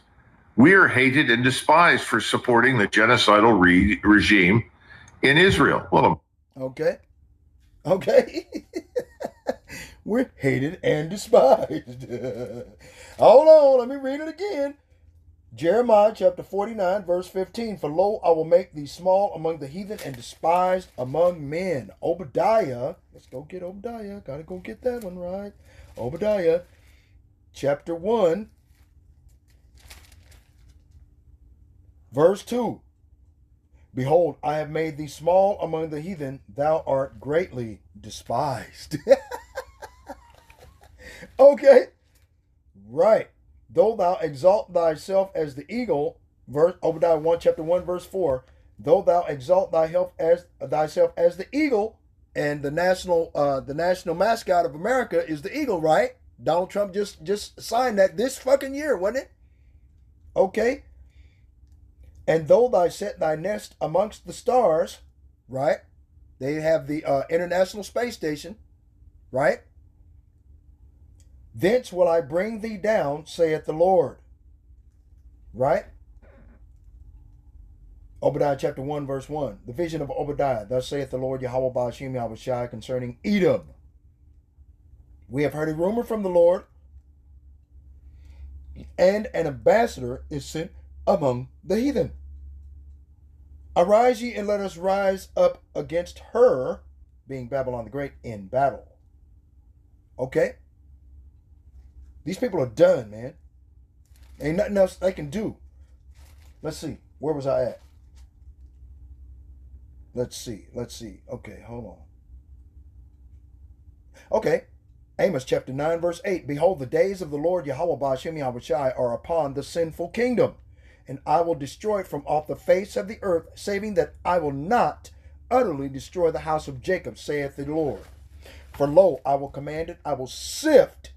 We are hated and despised for supporting the genocidal regime in Israel. Well, okay. We're hated and despised. Hold on, let me read it again. Jeremiah chapter 49, verse 15. For lo, I will make thee small among the heathen and despised among men. Obadiah, let's go get Obadiah. Gotta go get that one right. Obadiah chapter 1, verse 2. Behold, I have made thee small among the heathen, thou art greatly despised. Okay, right. Though thou exalt thyself as the eagle, Obadiah 1, chapter 1, verse 4. Though thou exalt thyself as the eagle, and the national mascot of America is the eagle, right? Donald Trump just signed that this fucking year, wasn't it? Okay. And though thou set thy nest amongst the stars, right? They have the International Space Station, right? Thence will I bring thee down, saith the Lord. Right? Obadiah chapter 1, verse 1. The vision of Obadiah. Thus saith the Lord Yahweh Ba'ashem Yahweh Shai concerning Edom. We have heard a rumor from the Lord, and an ambassador is sent among the heathen. Arise ye and let us rise up against her, being Babylon the Great, in battle. Okay? These people are done, man. Ain't nothing else they can do. Let's see. Where was I at? Let's see. Okay, hold on. Okay. Amos chapter 9, verse 8. Behold, the days of the Lord Yahweh Ba'ashem Yahweh Shai are upon the sinful kingdom, and I will destroy it from off the face of the earth, saving that I will not utterly destroy the house of Jacob, saith the Lord. For lo, I will command it, I will sift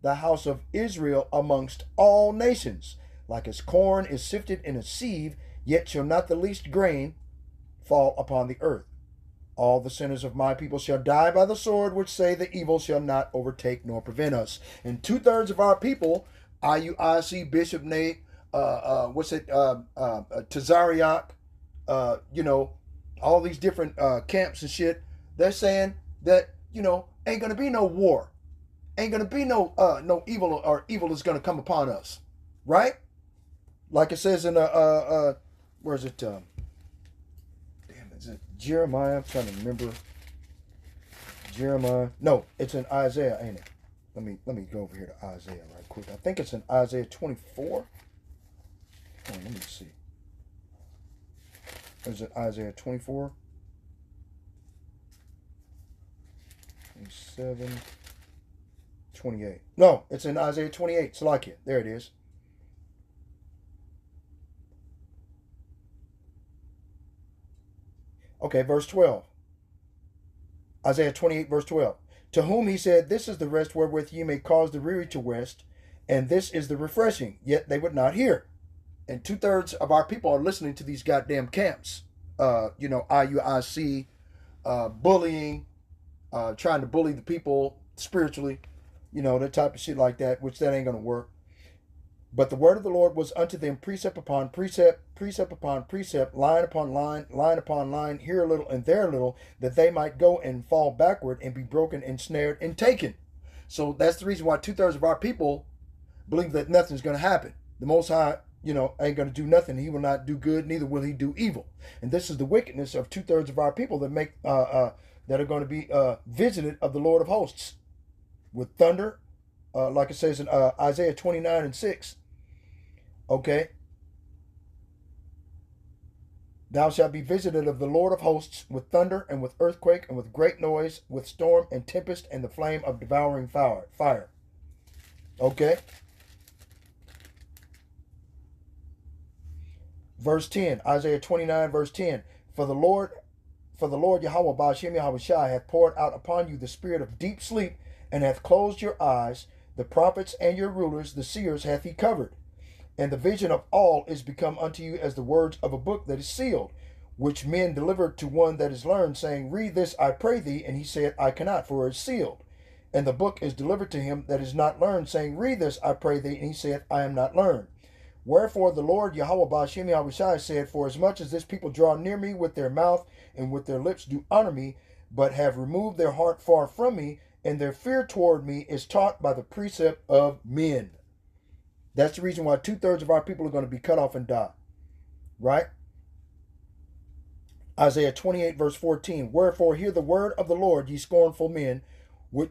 the house of Israel amongst all nations. Like as corn is sifted in a sieve, yet shall not the least grain fall upon the earth. All the sinners of my people shall die by the sword, which say the evil shall not overtake nor prevent us. And 2/3 of our people, IUIC, Bishop Nate, Tazariak, all these different camps and shit, they're saying that, ain't gonna be no war, ain't gonna be no evil, or evil is gonna come upon us, right? Like it says in where is it? Damn, is it Jeremiah? I'm trying to remember. Jeremiah? No, it's in Isaiah, ain't it? Let me go over here to Isaiah right quick. I think it's in Isaiah 24. Oh, let me see. Is it Isaiah 24? 27, 28. No, it's in Isaiah 28. Salakia. There it is. Okay, verse 12. Isaiah 28, verse 12. To whom he said, this is the rest wherewith ye may cause the weary to rest, and this is the refreshing, yet they would not hear. And 2/3 of our people are listening to these goddamn camps. IUIC, bullying, trying to bully the people spiritually, that type of shit like that, which that ain't going to work. But the word of the Lord was unto them precept upon precept, precept upon precept, line upon line, line upon line, here a little and there a little, that they might go and fall backward and be broken and snared and taken. So that's the reason why 2/3 of our people believe that nothing's going to happen. The Most High, ain't going to do nothing. He will not do good, neither will he do evil. And this is the wickedness of 2/3 of our people that make that are going to be visited of the Lord of hosts with thunder, like it says in Isaiah 29 and 6. Okay. Thou shalt be visited of the Lord of hosts with thunder and with earthquake and with great noise, with storm and tempest and the flame of devouring fire. Okay. Verse 10, Isaiah 29, verse 10. For the Lord Yahweh Ba'ashem Yahweh Shai hath poured out upon you the spirit of deep sleep, and hath closed your eyes. The prophets and your rulers, the seers, hath he covered. And the vision of all is become unto you as the words of a book that is sealed, which men delivered to one that is learned, saying, read this, I pray thee. And he said, I cannot, for it is sealed. And the book is delivered to him that is not learned, saying, read this, I pray thee. And he said, I am not learned. Wherefore the Lord Yahweh Ba'ashem Yahweh Shai said, for as much as this people draw near me with their mouth and with their lips do honor me, but have removed their heart far from me, and their fear toward me is taught by the precept of men. That's the reason why 2/3 of our people are going to be cut off and die. Right? Isaiah 28, verse 14. Wherefore hear the word of the Lord, ye scornful men,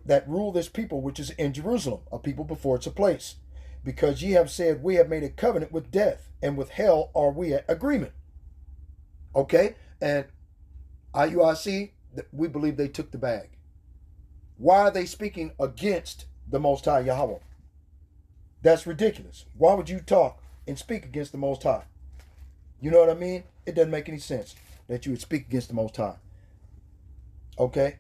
that rule this people which is in Jerusalem, a people before it's a place. Because ye have said, we have made a covenant with death, and with hell are we at agreement. Okay? And IUIC, we believe they took the bag. Why are they speaking against the Most High Yahweh? That's ridiculous. Why would you talk and speak against the Most High? You know what I mean? It doesn't make any sense that you would speak against the Most High. Okay?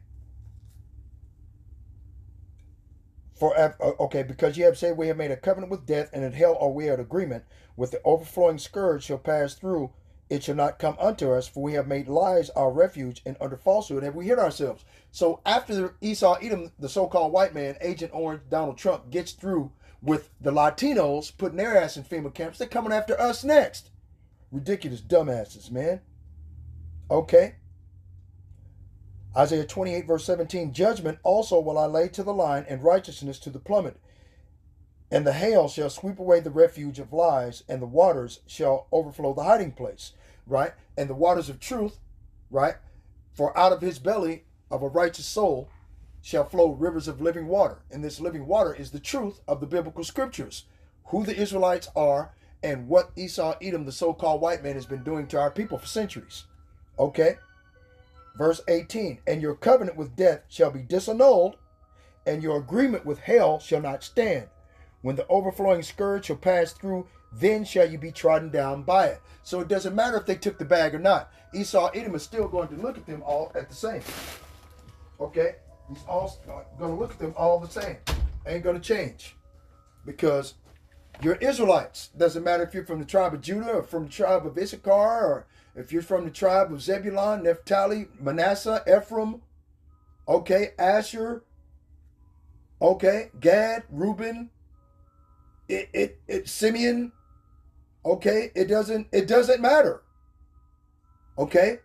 Because ye have said, we have made a covenant with death, and in hell are we at agreement. With the overflowing scourge shall pass through, it shall not come unto us, for we have made lies our refuge, and under falsehood have we hid ourselves. So after Esau Edom, the so-called white man, Agent Orange, Donald Trump, gets through with the Latinos putting their ass in FEMA camps, they're coming after us next. Ridiculous dumbasses, man. Okay. Isaiah 28, verse 17. Judgment also will I lay to the line, and righteousness to the plummet. And the hail shall sweep away the refuge of lies, and the waters shall overflow the hiding place. Right? And the waters of truth, right? For out of his belly of a righteous soul shall flow rivers of living water. And this living water is the truth of the biblical scriptures. Who the Israelites are, and what Esau Edom, the so-called white man, has been doing to our people for centuries. Okay? Verse 18. And your covenant with death shall be disannulled, and your agreement with hell shall not stand. When the overflowing scourge shall pass through, then shall you be trodden down by it. So it doesn't matter if they took the bag or not. Esau Edom is still going to look at them all at the same. Okay? He's all going to look at them all the same. Ain't going to change. Because you're Israelites. Doesn't matter if you're from the tribe of Judah or from the tribe of Issachar, or if you're from the tribe of Zebulun, Naphtali, Manasseh, Ephraim, okay, Asher, okay, Gad, Reuben, Simeon, okay, it doesn't matter. Okay?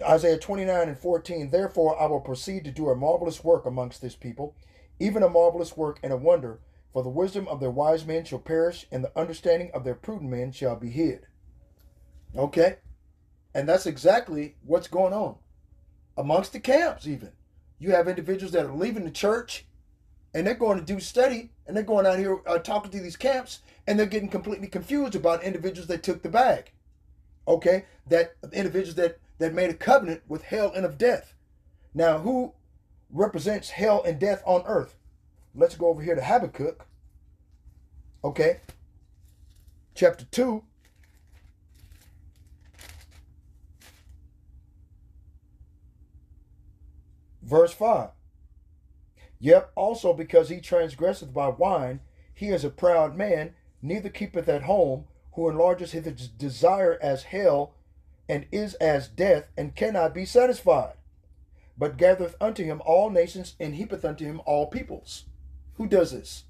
Isaiah 29:14, therefore I will proceed to do a marvelous work amongst this people, even a marvelous work and a wonder, for the wisdom of their wise men shall perish, and the understanding of their prudent men shall be hid. Okay? And that's exactly what's going on. Amongst the camps, even. You have individuals that are leaving the church, and they're going to do study, and they're going out here talking to these camps, and they're getting completely confused about individuals that took the bag. Okay? That individuals that made a covenant with hell and of death. Now, who represents hell and death on earth? Let's go over here to Habakkuk. Okay. Chapter 2. Verse 5. Yep, also because he transgresseth by wine, he is a proud man, neither keepeth at home, who enlarges his desire as hell, and is as death, and cannot be satisfied, but gathereth unto him all nations, and heapeth unto him all peoples. Who does this?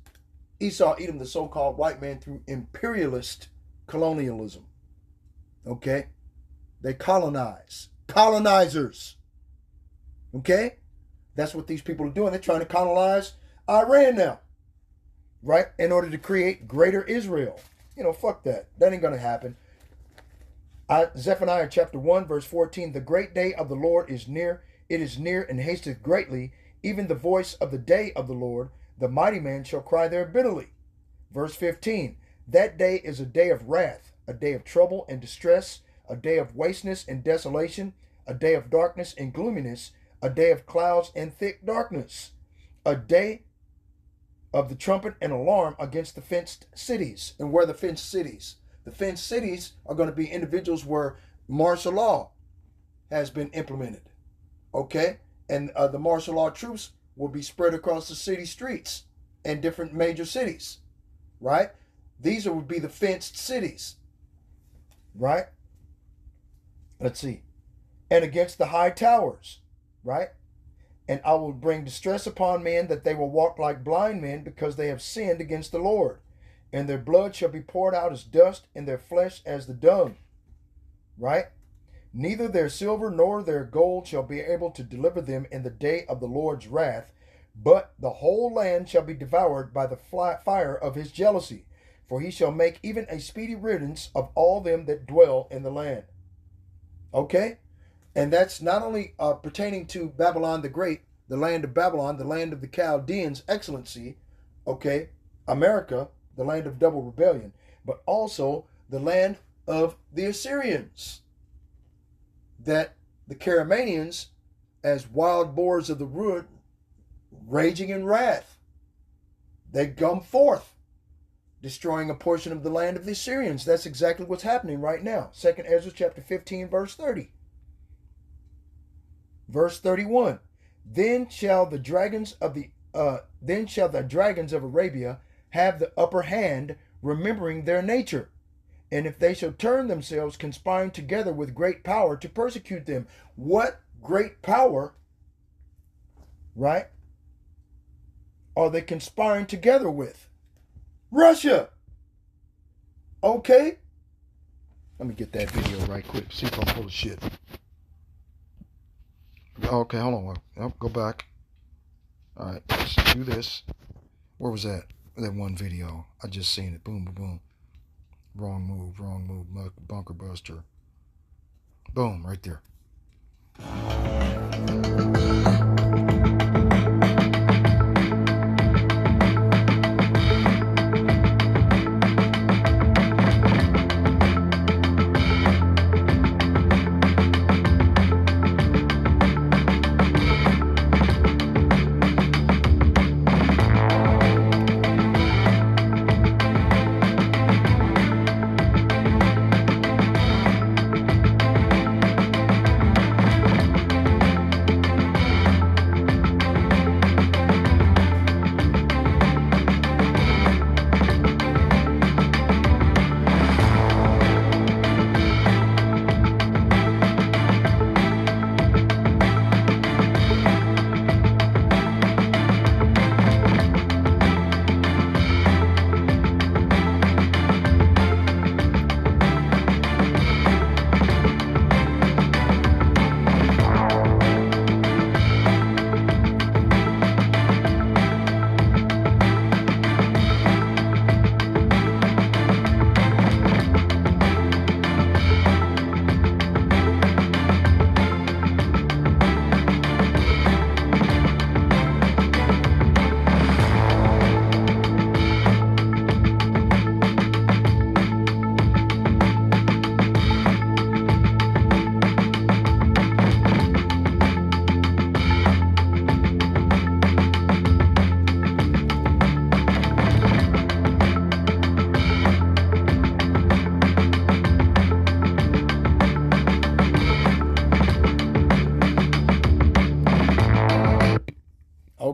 Esau, Edom, the so-called white man, through imperialist colonialism. Okay? They colonize. Colonizers. Okay? That's what these people are doing. They're trying to colonize Iran now. Right? In order to create greater Israel. Fuck that. That ain't going to happen. Zephaniah chapter 1 verse 14, the great day of the Lord is near. It is near and hasteth greatly. Even the voice of the day of the Lord. The mighty man shall cry there bitterly. Verse 15, that day is a day of wrath, a day of trouble and distress, a day of wasteness and desolation, a day of darkness and gloominess, a day of clouds and thick darkness, a day of the trumpet and alarm against the fenced cities. And where are the fenced cities? The fenced cities are going to be individuals where martial law has been implemented. Okay? And the martial law troops will be spread across the city streets and different major cities. Right? These would be the fenced cities. Right? Let's see. And against the high towers. Right? And I will bring distress upon men, that they will walk like blind men, because they have sinned against the Lord. And their blood shall be poured out as dust, and their flesh as the dung. Right? Neither their silver nor their gold shall be able to deliver them in the day of the Lord's wrath, but the whole land shall be devoured by the fire of his jealousy. For he shall make even a speedy riddance of all them that dwell in the land. Okay? And that's not only pertaining to Babylon the Great, the land of Babylon, the land of the Chaldeans' excellency, okay, America, the land of double rebellion, but also the land of the Assyrians, that the Caramanians, as wild boars of the wood, raging in wrath, they come forth, destroying a portion of the land of the Assyrians. That's exactly what's happening right now. 2nd Ezra chapter 15, verse 30. Verse 31. Then shall the dragons of Arabia have the upper hand, remembering their nature. And if they shall turn themselves, conspiring together with great power to persecute them. What great power, right, are they conspiring together with? Russia. Okay. Let me get that video right quick. See if I'm full of shit. Okay, hold on. Oh, go back. All right, let's do this. Where was that? That one video. I just seen it. Boom, boom, boom. Wrong move, bunker buster. Boom, right there.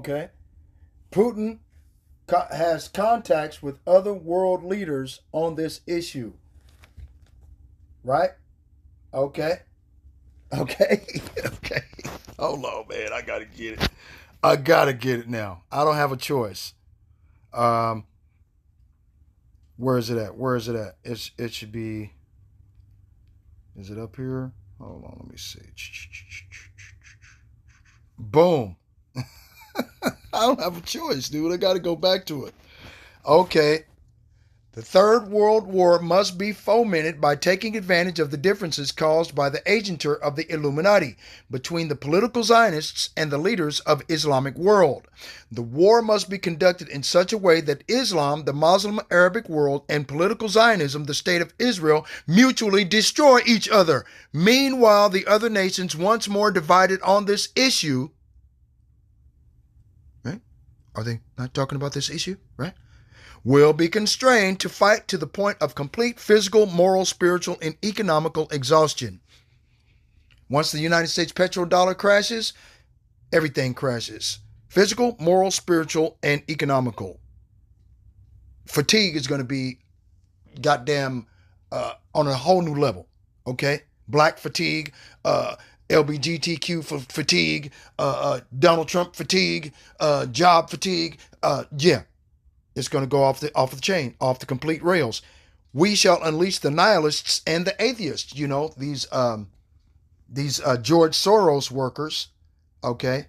Okay? Putin has contacts with other world leaders on this issue. Right? Okay? Okay? Okay. Hold on, man. I gotta get it. I gotta get it now. I don't have a choice. Where is it at? Where is it at? It should be. Is it up here? Hold on, let me see. Boom. I don't have a choice, dude. I got to go back to it. Okay. The Third World War must be fomented by taking advantage of the differences caused by the agentur of the Illuminati between the political Zionists and the leaders of Islamic world. The war must be conducted in such a way that Islam, the Muslim Arabic world, and political Zionism, the state of Israel, mutually destroy each other. Meanwhile, the other nations, once more divided on this issue, right? Are they not talking about this issue, right? Will be constrained to fight to the point of complete physical, moral, spiritual, and economical exhaustion. Once the United States petrodollar crashes, everything crashes. Physical, moral, spiritual, and economical. Fatigue is going to be goddamn on a whole new level, okay? Black fatigue, LGBTQ fatigue, Donald Trump fatigue, job fatigue, yeah. It's going to go off the chain, off the complete rails. We shall unleash the nihilists and the atheists. You know, these George Soros workers, okay?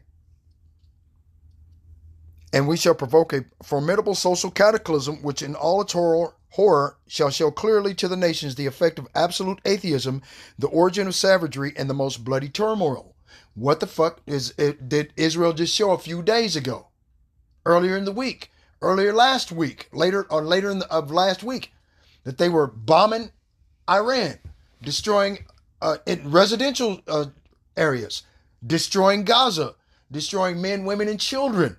And we shall provoke a formidable social cataclysm, which in all its horror shall show clearly to the nations the effect of absolute atheism, the origin of savagery, and the most bloody turmoil. What the fuck did Israel just show a few days ago, earlier in the week? Earlier last week, later of last week, that they were bombing Iran, destroying in residential areas, destroying Gaza, destroying men, women, and children,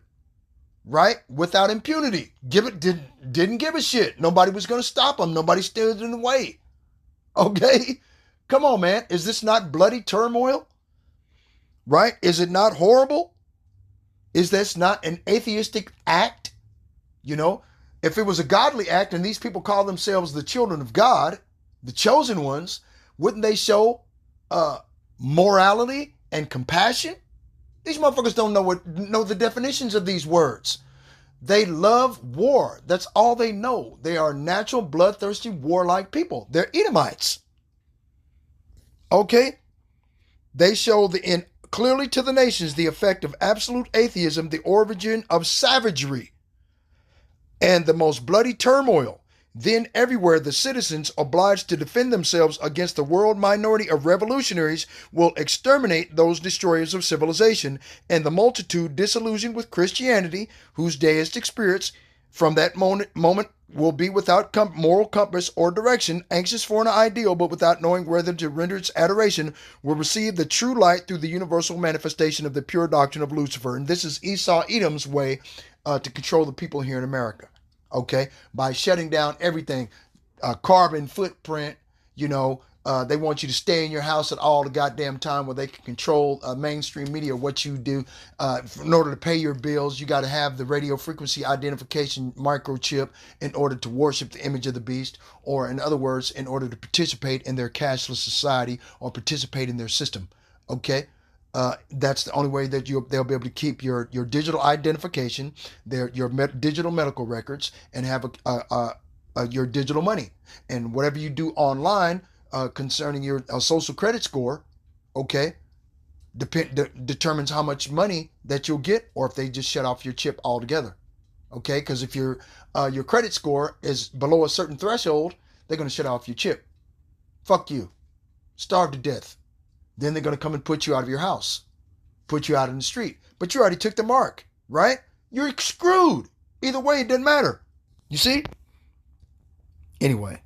right? Without impunity. Didn't give a shit. Nobody was going to stop them. Nobody stood in the way. Okay? Come on, man. Is this not bloody turmoil? Right? Is it not horrible? Is this not an atheistic act? You know, if it was a godly act and these people call themselves the children of God, the chosen ones, wouldn't they show morality and compassion? These motherfuckers don't know the definitions of these words. They love war. That's all they know. They are natural, bloodthirsty, warlike people. They're Edomites. Okay? They show clearly to the nations the effect of absolute atheism, the origin of savagery, and the most bloody turmoil. Then everywhere the citizens obliged to defend themselves against the world minority of revolutionaries will exterminate those destroyers of civilization, and the multitude disillusioned with Christianity, whose deistic spirits from that moment will be without moral compass or direction, anxious for an ideal but without knowing whether to render its adoration, will receive the true light through the universal manifestation of the pure doctrine of Lucifer. And this is Esau Edom's way to control the people here in America. Okay, by shutting down everything, carbon footprint, you know, they want you to stay in your house at all the goddamn time where they can control mainstream media, what you do. In order to pay your bills, you got to have the radio frequency identification microchip in order to worship the image of the beast, or in other words, in order to participate in their cashless society or participate in their system. Okay. That's the only way that they'll be able to keep your digital identification, your digital medical records, and have your digital money. And whatever you do online concerning your social credit score, okay, determines how much money that you'll get, or if they just shut off your chip altogether. Okay, because if your credit score is below a certain threshold, they're going to shut off your chip. Fuck you. Starve to death. Then they're going to come and put you out of your house, put you out in the street. But you already took the mark, right? You're screwed. Either way, it doesn't matter. You see? Anyway,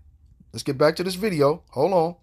let's get back to this video. Hold on.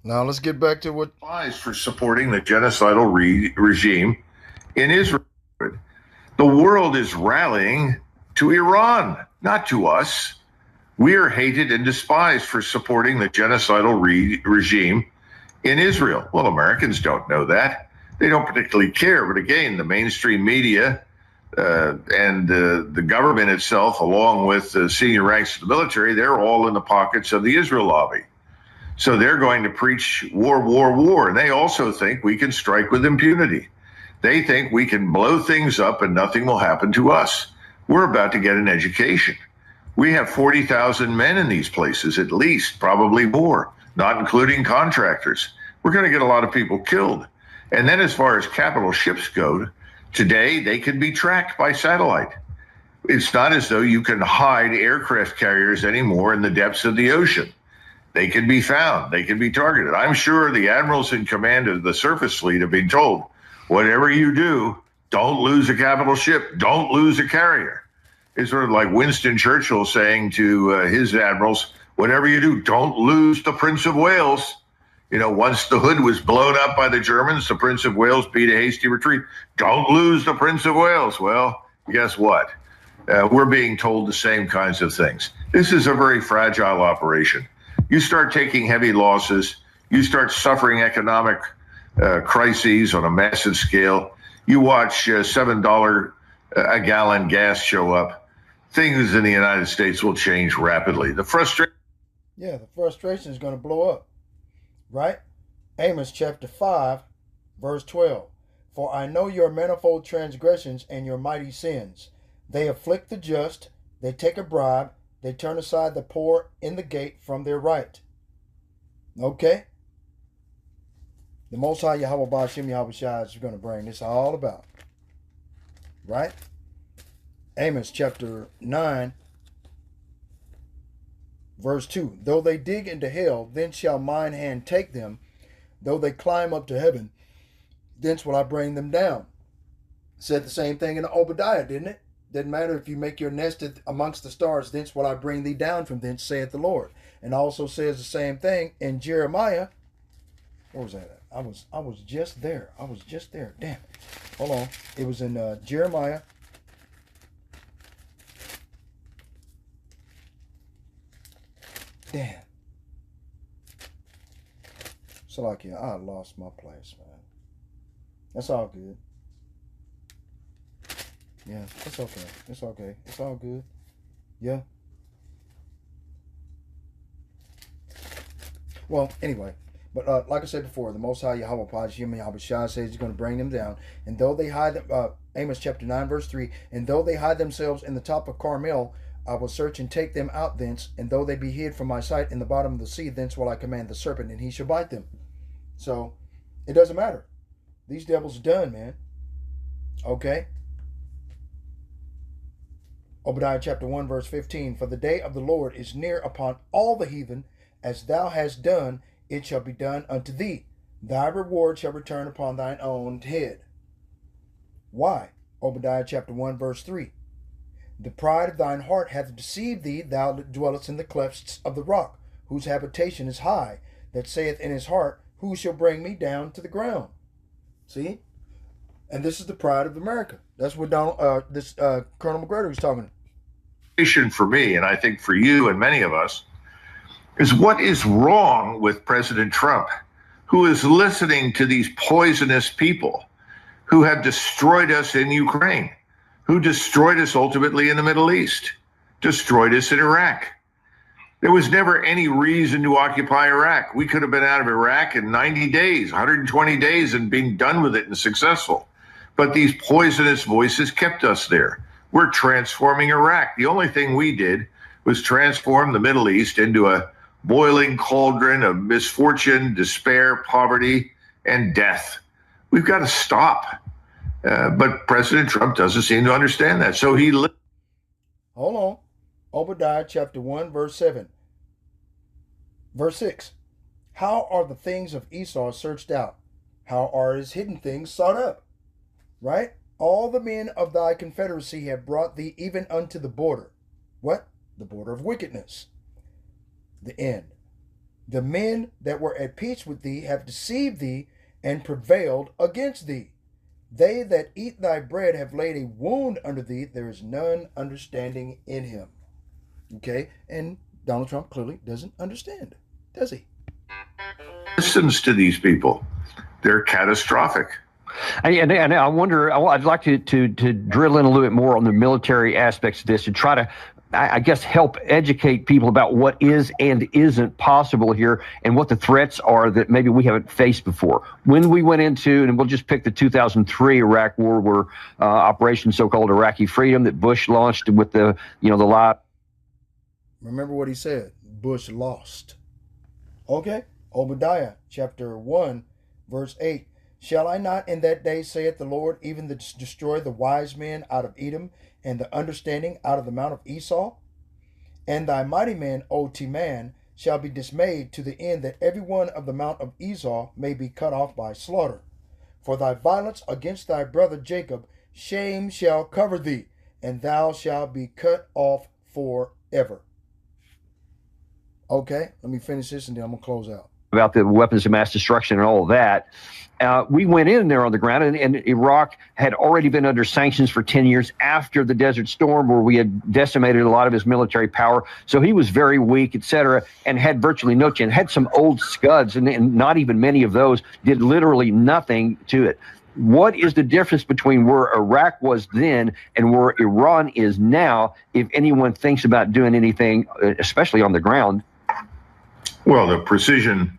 Now let's get back to what. Spies for supporting the genocidal regime in Israel. The world is rallying to Iran, not to us. We are hated and despised for supporting the genocidal regime in Israel. Well, Americans don't know that. They don't particularly care. But again, the mainstream media and the government itself, along with the senior ranks of the military, they're all in the pockets of the Israel lobby. So they're going to preach war, war, war. And they also think we can strike with impunity. They think we can blow things up and nothing will happen to us. We're about to get an education. We have 40,000 men in these places, at least, probably more, not including contractors. We're going to get a lot of people killed. And then as far as capital ships go, today they can be tracked by satellite. It's not as though you can hide aircraft carriers anymore in the depths of the ocean. They can be found. They can be targeted. I'm sure the admirals in command of the surface fleet have been told, whatever you do, don't lose a capital ship. Don't lose a carrier. It's sort of like Winston Churchill saying to his admirals, whatever you do, don't lose the Prince of Wales. You know, once the hood was blown up by the Germans, the Prince of Wales beat a hasty retreat. Don't lose the Prince of Wales. Well, guess what? We're being told the same kinds of things. This is a very fragile operation. You start taking heavy losses, you start suffering economic crises on a massive scale. You watch $7 a gallon gas show up. Things in the United States will change rapidly. The frustration is going to blow up, right? Amos chapter 5, verse 12. For I know your manifold transgressions and your mighty sins. They afflict the just, they take a bribe, they turn aside the poor in the gate from their right. Okay? The Most High Yahweh Ba'ashem Yahweh Shai is going to bring this all about. Right? Amos chapter 9, verse 2. Though they dig into hell, then shall mine hand take them. Though they climb up to heaven, thence will I bring them down. Said the same thing in Obadiah, didn't it? Doesn't matter if you make your nest amongst the stars, thence will I bring thee down from thence, saith the Lord. And also says the same thing in Jeremiah. Where was that? I was just there. Damn. Hold on. It was in Jeremiah. Damn. Salakia, I lost my place, man. That's all good. Yeah, it's okay. It's okay. It's all good. Yeah. Well, anyway. But like I said before, the Most High Yahweh Ba'ashem Yahweh Shai says he's going to bring them down. And though they hide them, Amos chapter 9, verse 3, and though they hide themselves in the top of Carmel, I will search and take them out thence. And though they be hid from my sight in the bottom of the sea, thence will I command the serpent, and he shall bite them. So, it doesn't matter. These devils are done, man. Okay? Obadiah chapter 1, verse 15, for the day of the Lord is near upon all the heathen, as thou hast done, it shall be done unto thee. Thy reward shall return upon thine own head. Why? Obadiah chapter 1, verse 3. The pride of thine heart hath deceived thee, thou that dwellest in the clefts of the rock, whose habitation is high, that saith in his heart, who shall bring me down to the ground? See? And this is the pride of America. That's what Colonel McGregor was talking about. For me, and I think for you and many of us, is what is wrong with President Trump, who is listening to these poisonous people who have destroyed us in Ukraine, who destroyed us ultimately in the Middle East, destroyed us in Iraq. There was never any reason to occupy Iraq. We could have been out of Iraq in 90 days, 120 days, and been done with it and successful. But these poisonous voices kept us there. We're transforming Iraq. The only thing we did was transform the Middle East into a boiling cauldron of misfortune, despair, poverty, and death. We've got to stop. But President Trump doesn't seem to understand that. So he... Hold on. Obadiah chapter 1, verse 7. Verse 6. How are the things of Esau searched out? How are his hidden things sought up? Right? All the men of thy confederacy have brought thee even unto the border. What? The border of wickedness. The end. The men that were at peace with thee have deceived thee and prevailed against thee. They that eat thy bread have laid a wound under thee. There is none understanding in him. Okay? And Donald Trump clearly doesn't understand, does he? Listens to these people. They're catastrophic. And I wonder, I'd like to drill in a little bit more on the military aspects of this and try to, I guess, help educate people about what is and isn't possible here and what the threats are that maybe we haven't faced before. When we went into, and we'll just pick the 2003 Iraq War, where Operation so-called Iraqi Freedom that Bush launched with the lie. Remember what he said. Bush lost. Okay? Obadiah chapter 1, verse 8. Shall I not in that day, saith the Lord, even destroy the wise men out of Edom, and the understanding out of the mount of Esau? And thy mighty men, O Teman, shall be dismayed to the end that every one of the mount of Esau may be cut off by slaughter. For thy violence against thy brother Jacob, shame shall cover thee, and thou shalt be cut off forever. Okay, let me finish this and then I'm going to close out. About the weapons of mass destruction and all of that. We went in there on the ground, and Iraq had already been under sanctions for 10 years after the Desert Storm, where we had decimated a lot of his military power. So he was very weak, et cetera, and had virtually no chance. Had some old scuds, and not even many of those did literally nothing to it. What is the difference between where Iraq was then and where Iran is now, if anyone thinks about doing anything, especially on the ground? Well, the precision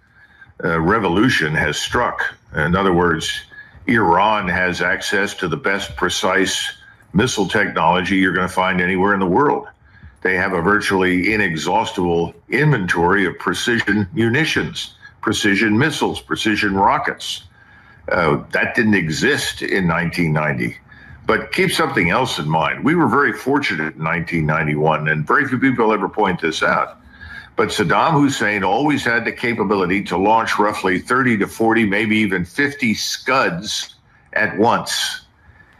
revolution has struck. In other words, Iran has access to the best precise missile technology you're going to find anywhere in the world. They have a virtually inexhaustible inventory of precision munitions, precision missiles, precision rockets. That didn't exist in 1990. But keep something else in mind. We were very fortunate in 1991, and very few people ever point this out. But Saddam Hussein always had the capability to launch roughly 30 to 40, maybe even 50 Scuds at once.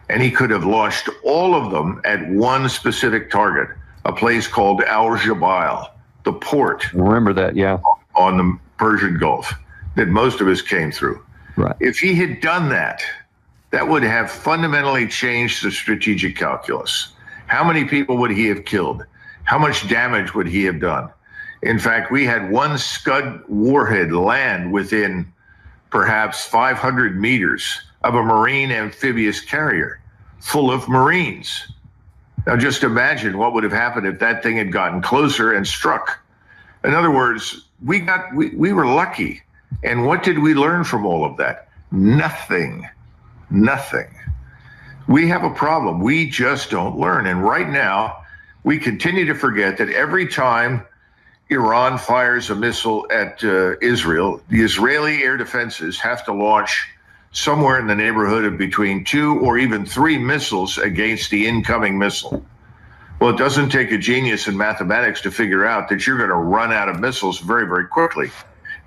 And he could have launched all of them at one specific target, a place called Al Jabail, the port. Remember that, yeah. On the Persian Gulf that most of us came through. Right. If he had done that, that would have fundamentally changed the strategic calculus. How many people would he have killed? How much damage would he have done? In fact, we had one Scud warhead land within perhaps 500 meters of a Marine amphibious carrier full of Marines. Now, just imagine what would have happened if that thing had gotten closer and struck. In other words, we were lucky. And what did we learn from all of that? Nothing. We have a problem. We just don't learn. And right now, we continue to forget that every time Iran fires a missile at Israel, the Israeli air defenses have to launch somewhere in the neighborhood of between 2 or even 3 missiles against the incoming missile. Well, it doesn't take a genius in mathematics to figure out that you're going to run out of missiles very, very quickly.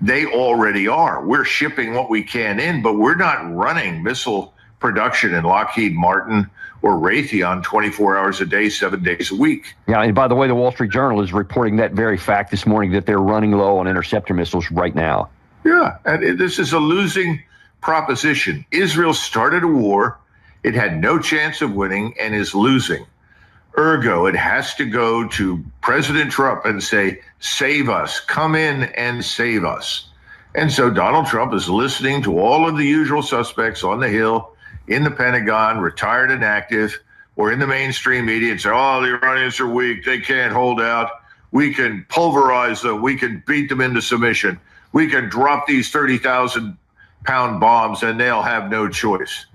They already are. We're shipping what we can in, but we're not running missile production in Lockheed Martin or Raytheon 24 hours a day, 7 days a week. Yeah, and by the way, the Wall Street Journal is reporting that very fact this morning, that they're running low on interceptor missiles right now. Yeah, and this is a losing proposition. Israel started a war. It had no chance of winning and is losing. Ergo, it has to go to President Trump and say, save us, come in and save us. And so Donald Trump is listening to all of the usual suspects on the Hill, in the Pentagon, retired and active, or in the mainstream media and say, oh, the Iranians are weak, they can't hold out. We can pulverize them, we can beat them into submission. We can drop these 30,000-pound bombs and they'll have no choice.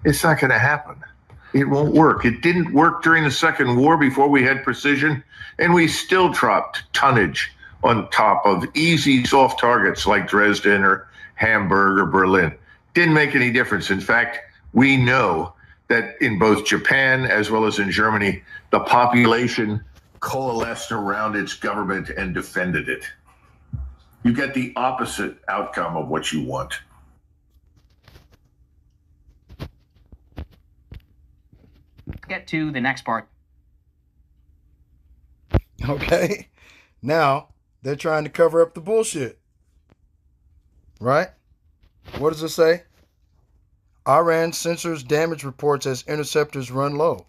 It's not going to happen. It won't work. It didn't work during the Second War before we had precision, and we still dropped tonnage on top of easy soft targets like Dresden or Hamburg or Berlin. Didn't make any difference. In fact, we know that in both Japan as well as in Germany, the population coalesced around its government and defended it. You get the opposite outcome of what you want. Get to the next part. Okay. Now, they're trying to cover up the bullshit. Right? What does it say? Iran censors damage reports as interceptors run low.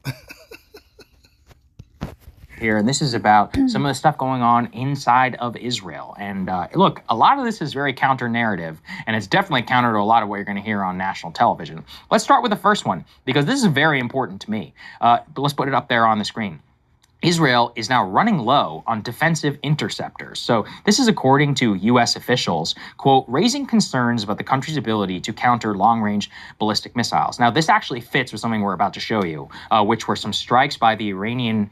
Here, and this is about some of the stuff going on inside of Israel. And look, a lot of this is very counter-narrative, and it's definitely counter to a lot of what you're going to hear on national television. Let's start with the first one, because this is very important to me. But let's put it up there on the screen. Israel is now running low on defensive interceptors. So this is according to U.S. officials, quote, raising concerns about the country's ability to counter long-range ballistic missiles. Now, this actually fits with something we're about to show you, which were some strikes by the Iranians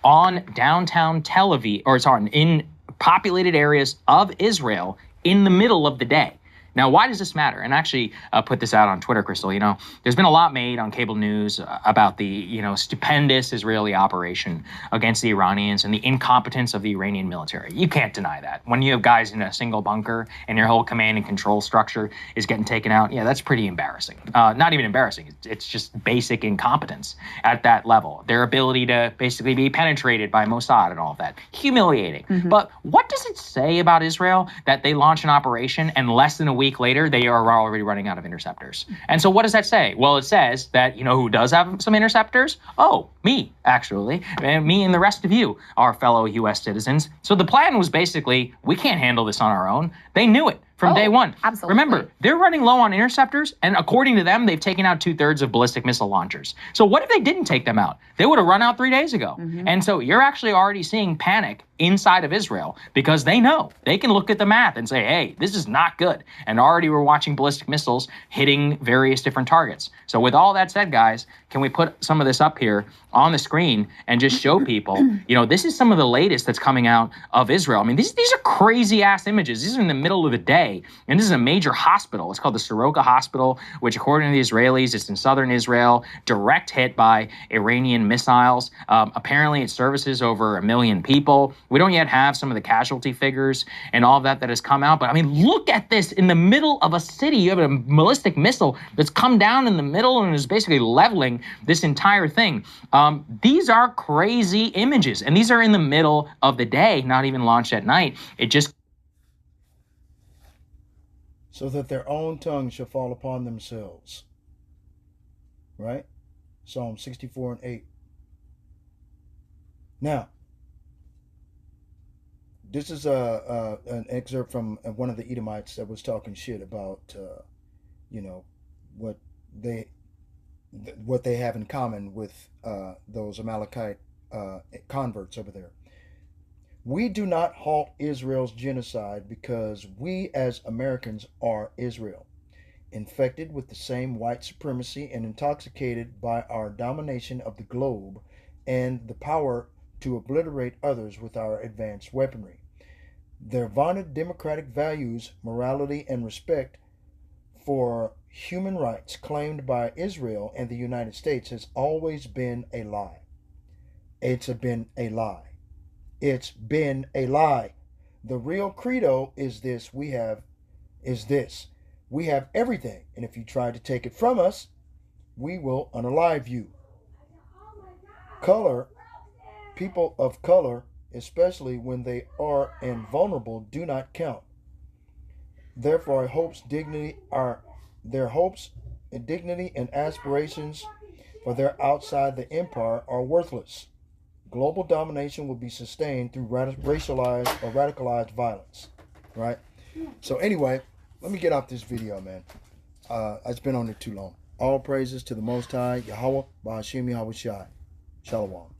on downtown Tel Aviv, or sorry, in populated areas of Israel in the middle of the day. Now, why does this matter? And actually put this out on Twitter, Crystal. You know, there's been a lot made on cable news about the, you know, stupendous Israeli operation against the Iranians and the incompetence of the Iranian military. You can't deny that. When you have guys in a single bunker and your whole command and control structure is getting taken out, yeah, that's pretty embarrassing. Not even embarrassing. It's just basic incompetence at that level. Their ability to basically be penetrated by Mossad and all of that. Humiliating. But what does it say about Israel that they launch an operation and less than a week later, they are already running out of interceptors? And so what does that say? Well, it says that, you know, who does have some interceptors? Oh, me, actually. And me and the rest of you, our fellow U.S. citizens. So the plan was basically, we can't handle this on our own. They knew it from day one. Absolutely. Remember, they're running low on interceptors, and according to them, they've taken out 2/3 of ballistic missile launchers. So what if they didn't take them out? They would have run out 3 days ago. And so you're actually already seeing panic inside of Israel because they know. They can look at the math and say, hey, this is not good. And already we're watching ballistic missiles hitting various different targets. So with all that said, guys, can we put some of this up here on the screen and just show people, you know, this is some of the latest that's coming out of Israel. I mean, these are crazy ass images. These are in the middle of the day. And this is a major hospital. It's called the Soroka Hospital, which according to the Israelis, it's in southern Israel, direct hit by Iranian missiles. Apparently it services over 1 million people. We don't yet have some of the casualty figures and all of that has come out. But I mean, look at this in the middle of a city. You have a ballistic missile that's come down in the middle and is basically leveling this entire thing. These are crazy images, and these are in the middle of the day, not even launched at night. It just So that their own tongue shall fall upon themselves. Right? Psalm 64:8. Now, this is an excerpt from one of the Edomites that was talking shit about, you know, what they have in common with those Amalekite converts over there. We do not halt Israel's genocide because we as Americans are Israel, infected with the same white supremacy and intoxicated by our domination of the globe and the power to obliterate others with our advanced weaponry. Their vaunted democratic values, morality, and respect for human rights claimed by Israel and the United States has always been a lie. It's been a lie. It's been a lie. The real credo is this. We have everything. And if you try to take it from us, we will unalive you. Color, people of color, especially when they are invulnerable, do not count. Therefore, their hopes and dignity and aspirations for their outside the empire are worthless. Global domination will be sustained through racialized or radicalized violence. Right? So anyway, let me get off this video, man. It's been on there too long. All praises to the Most High, Yahweh, Ba'ashem Yahweh Shai. Shalom.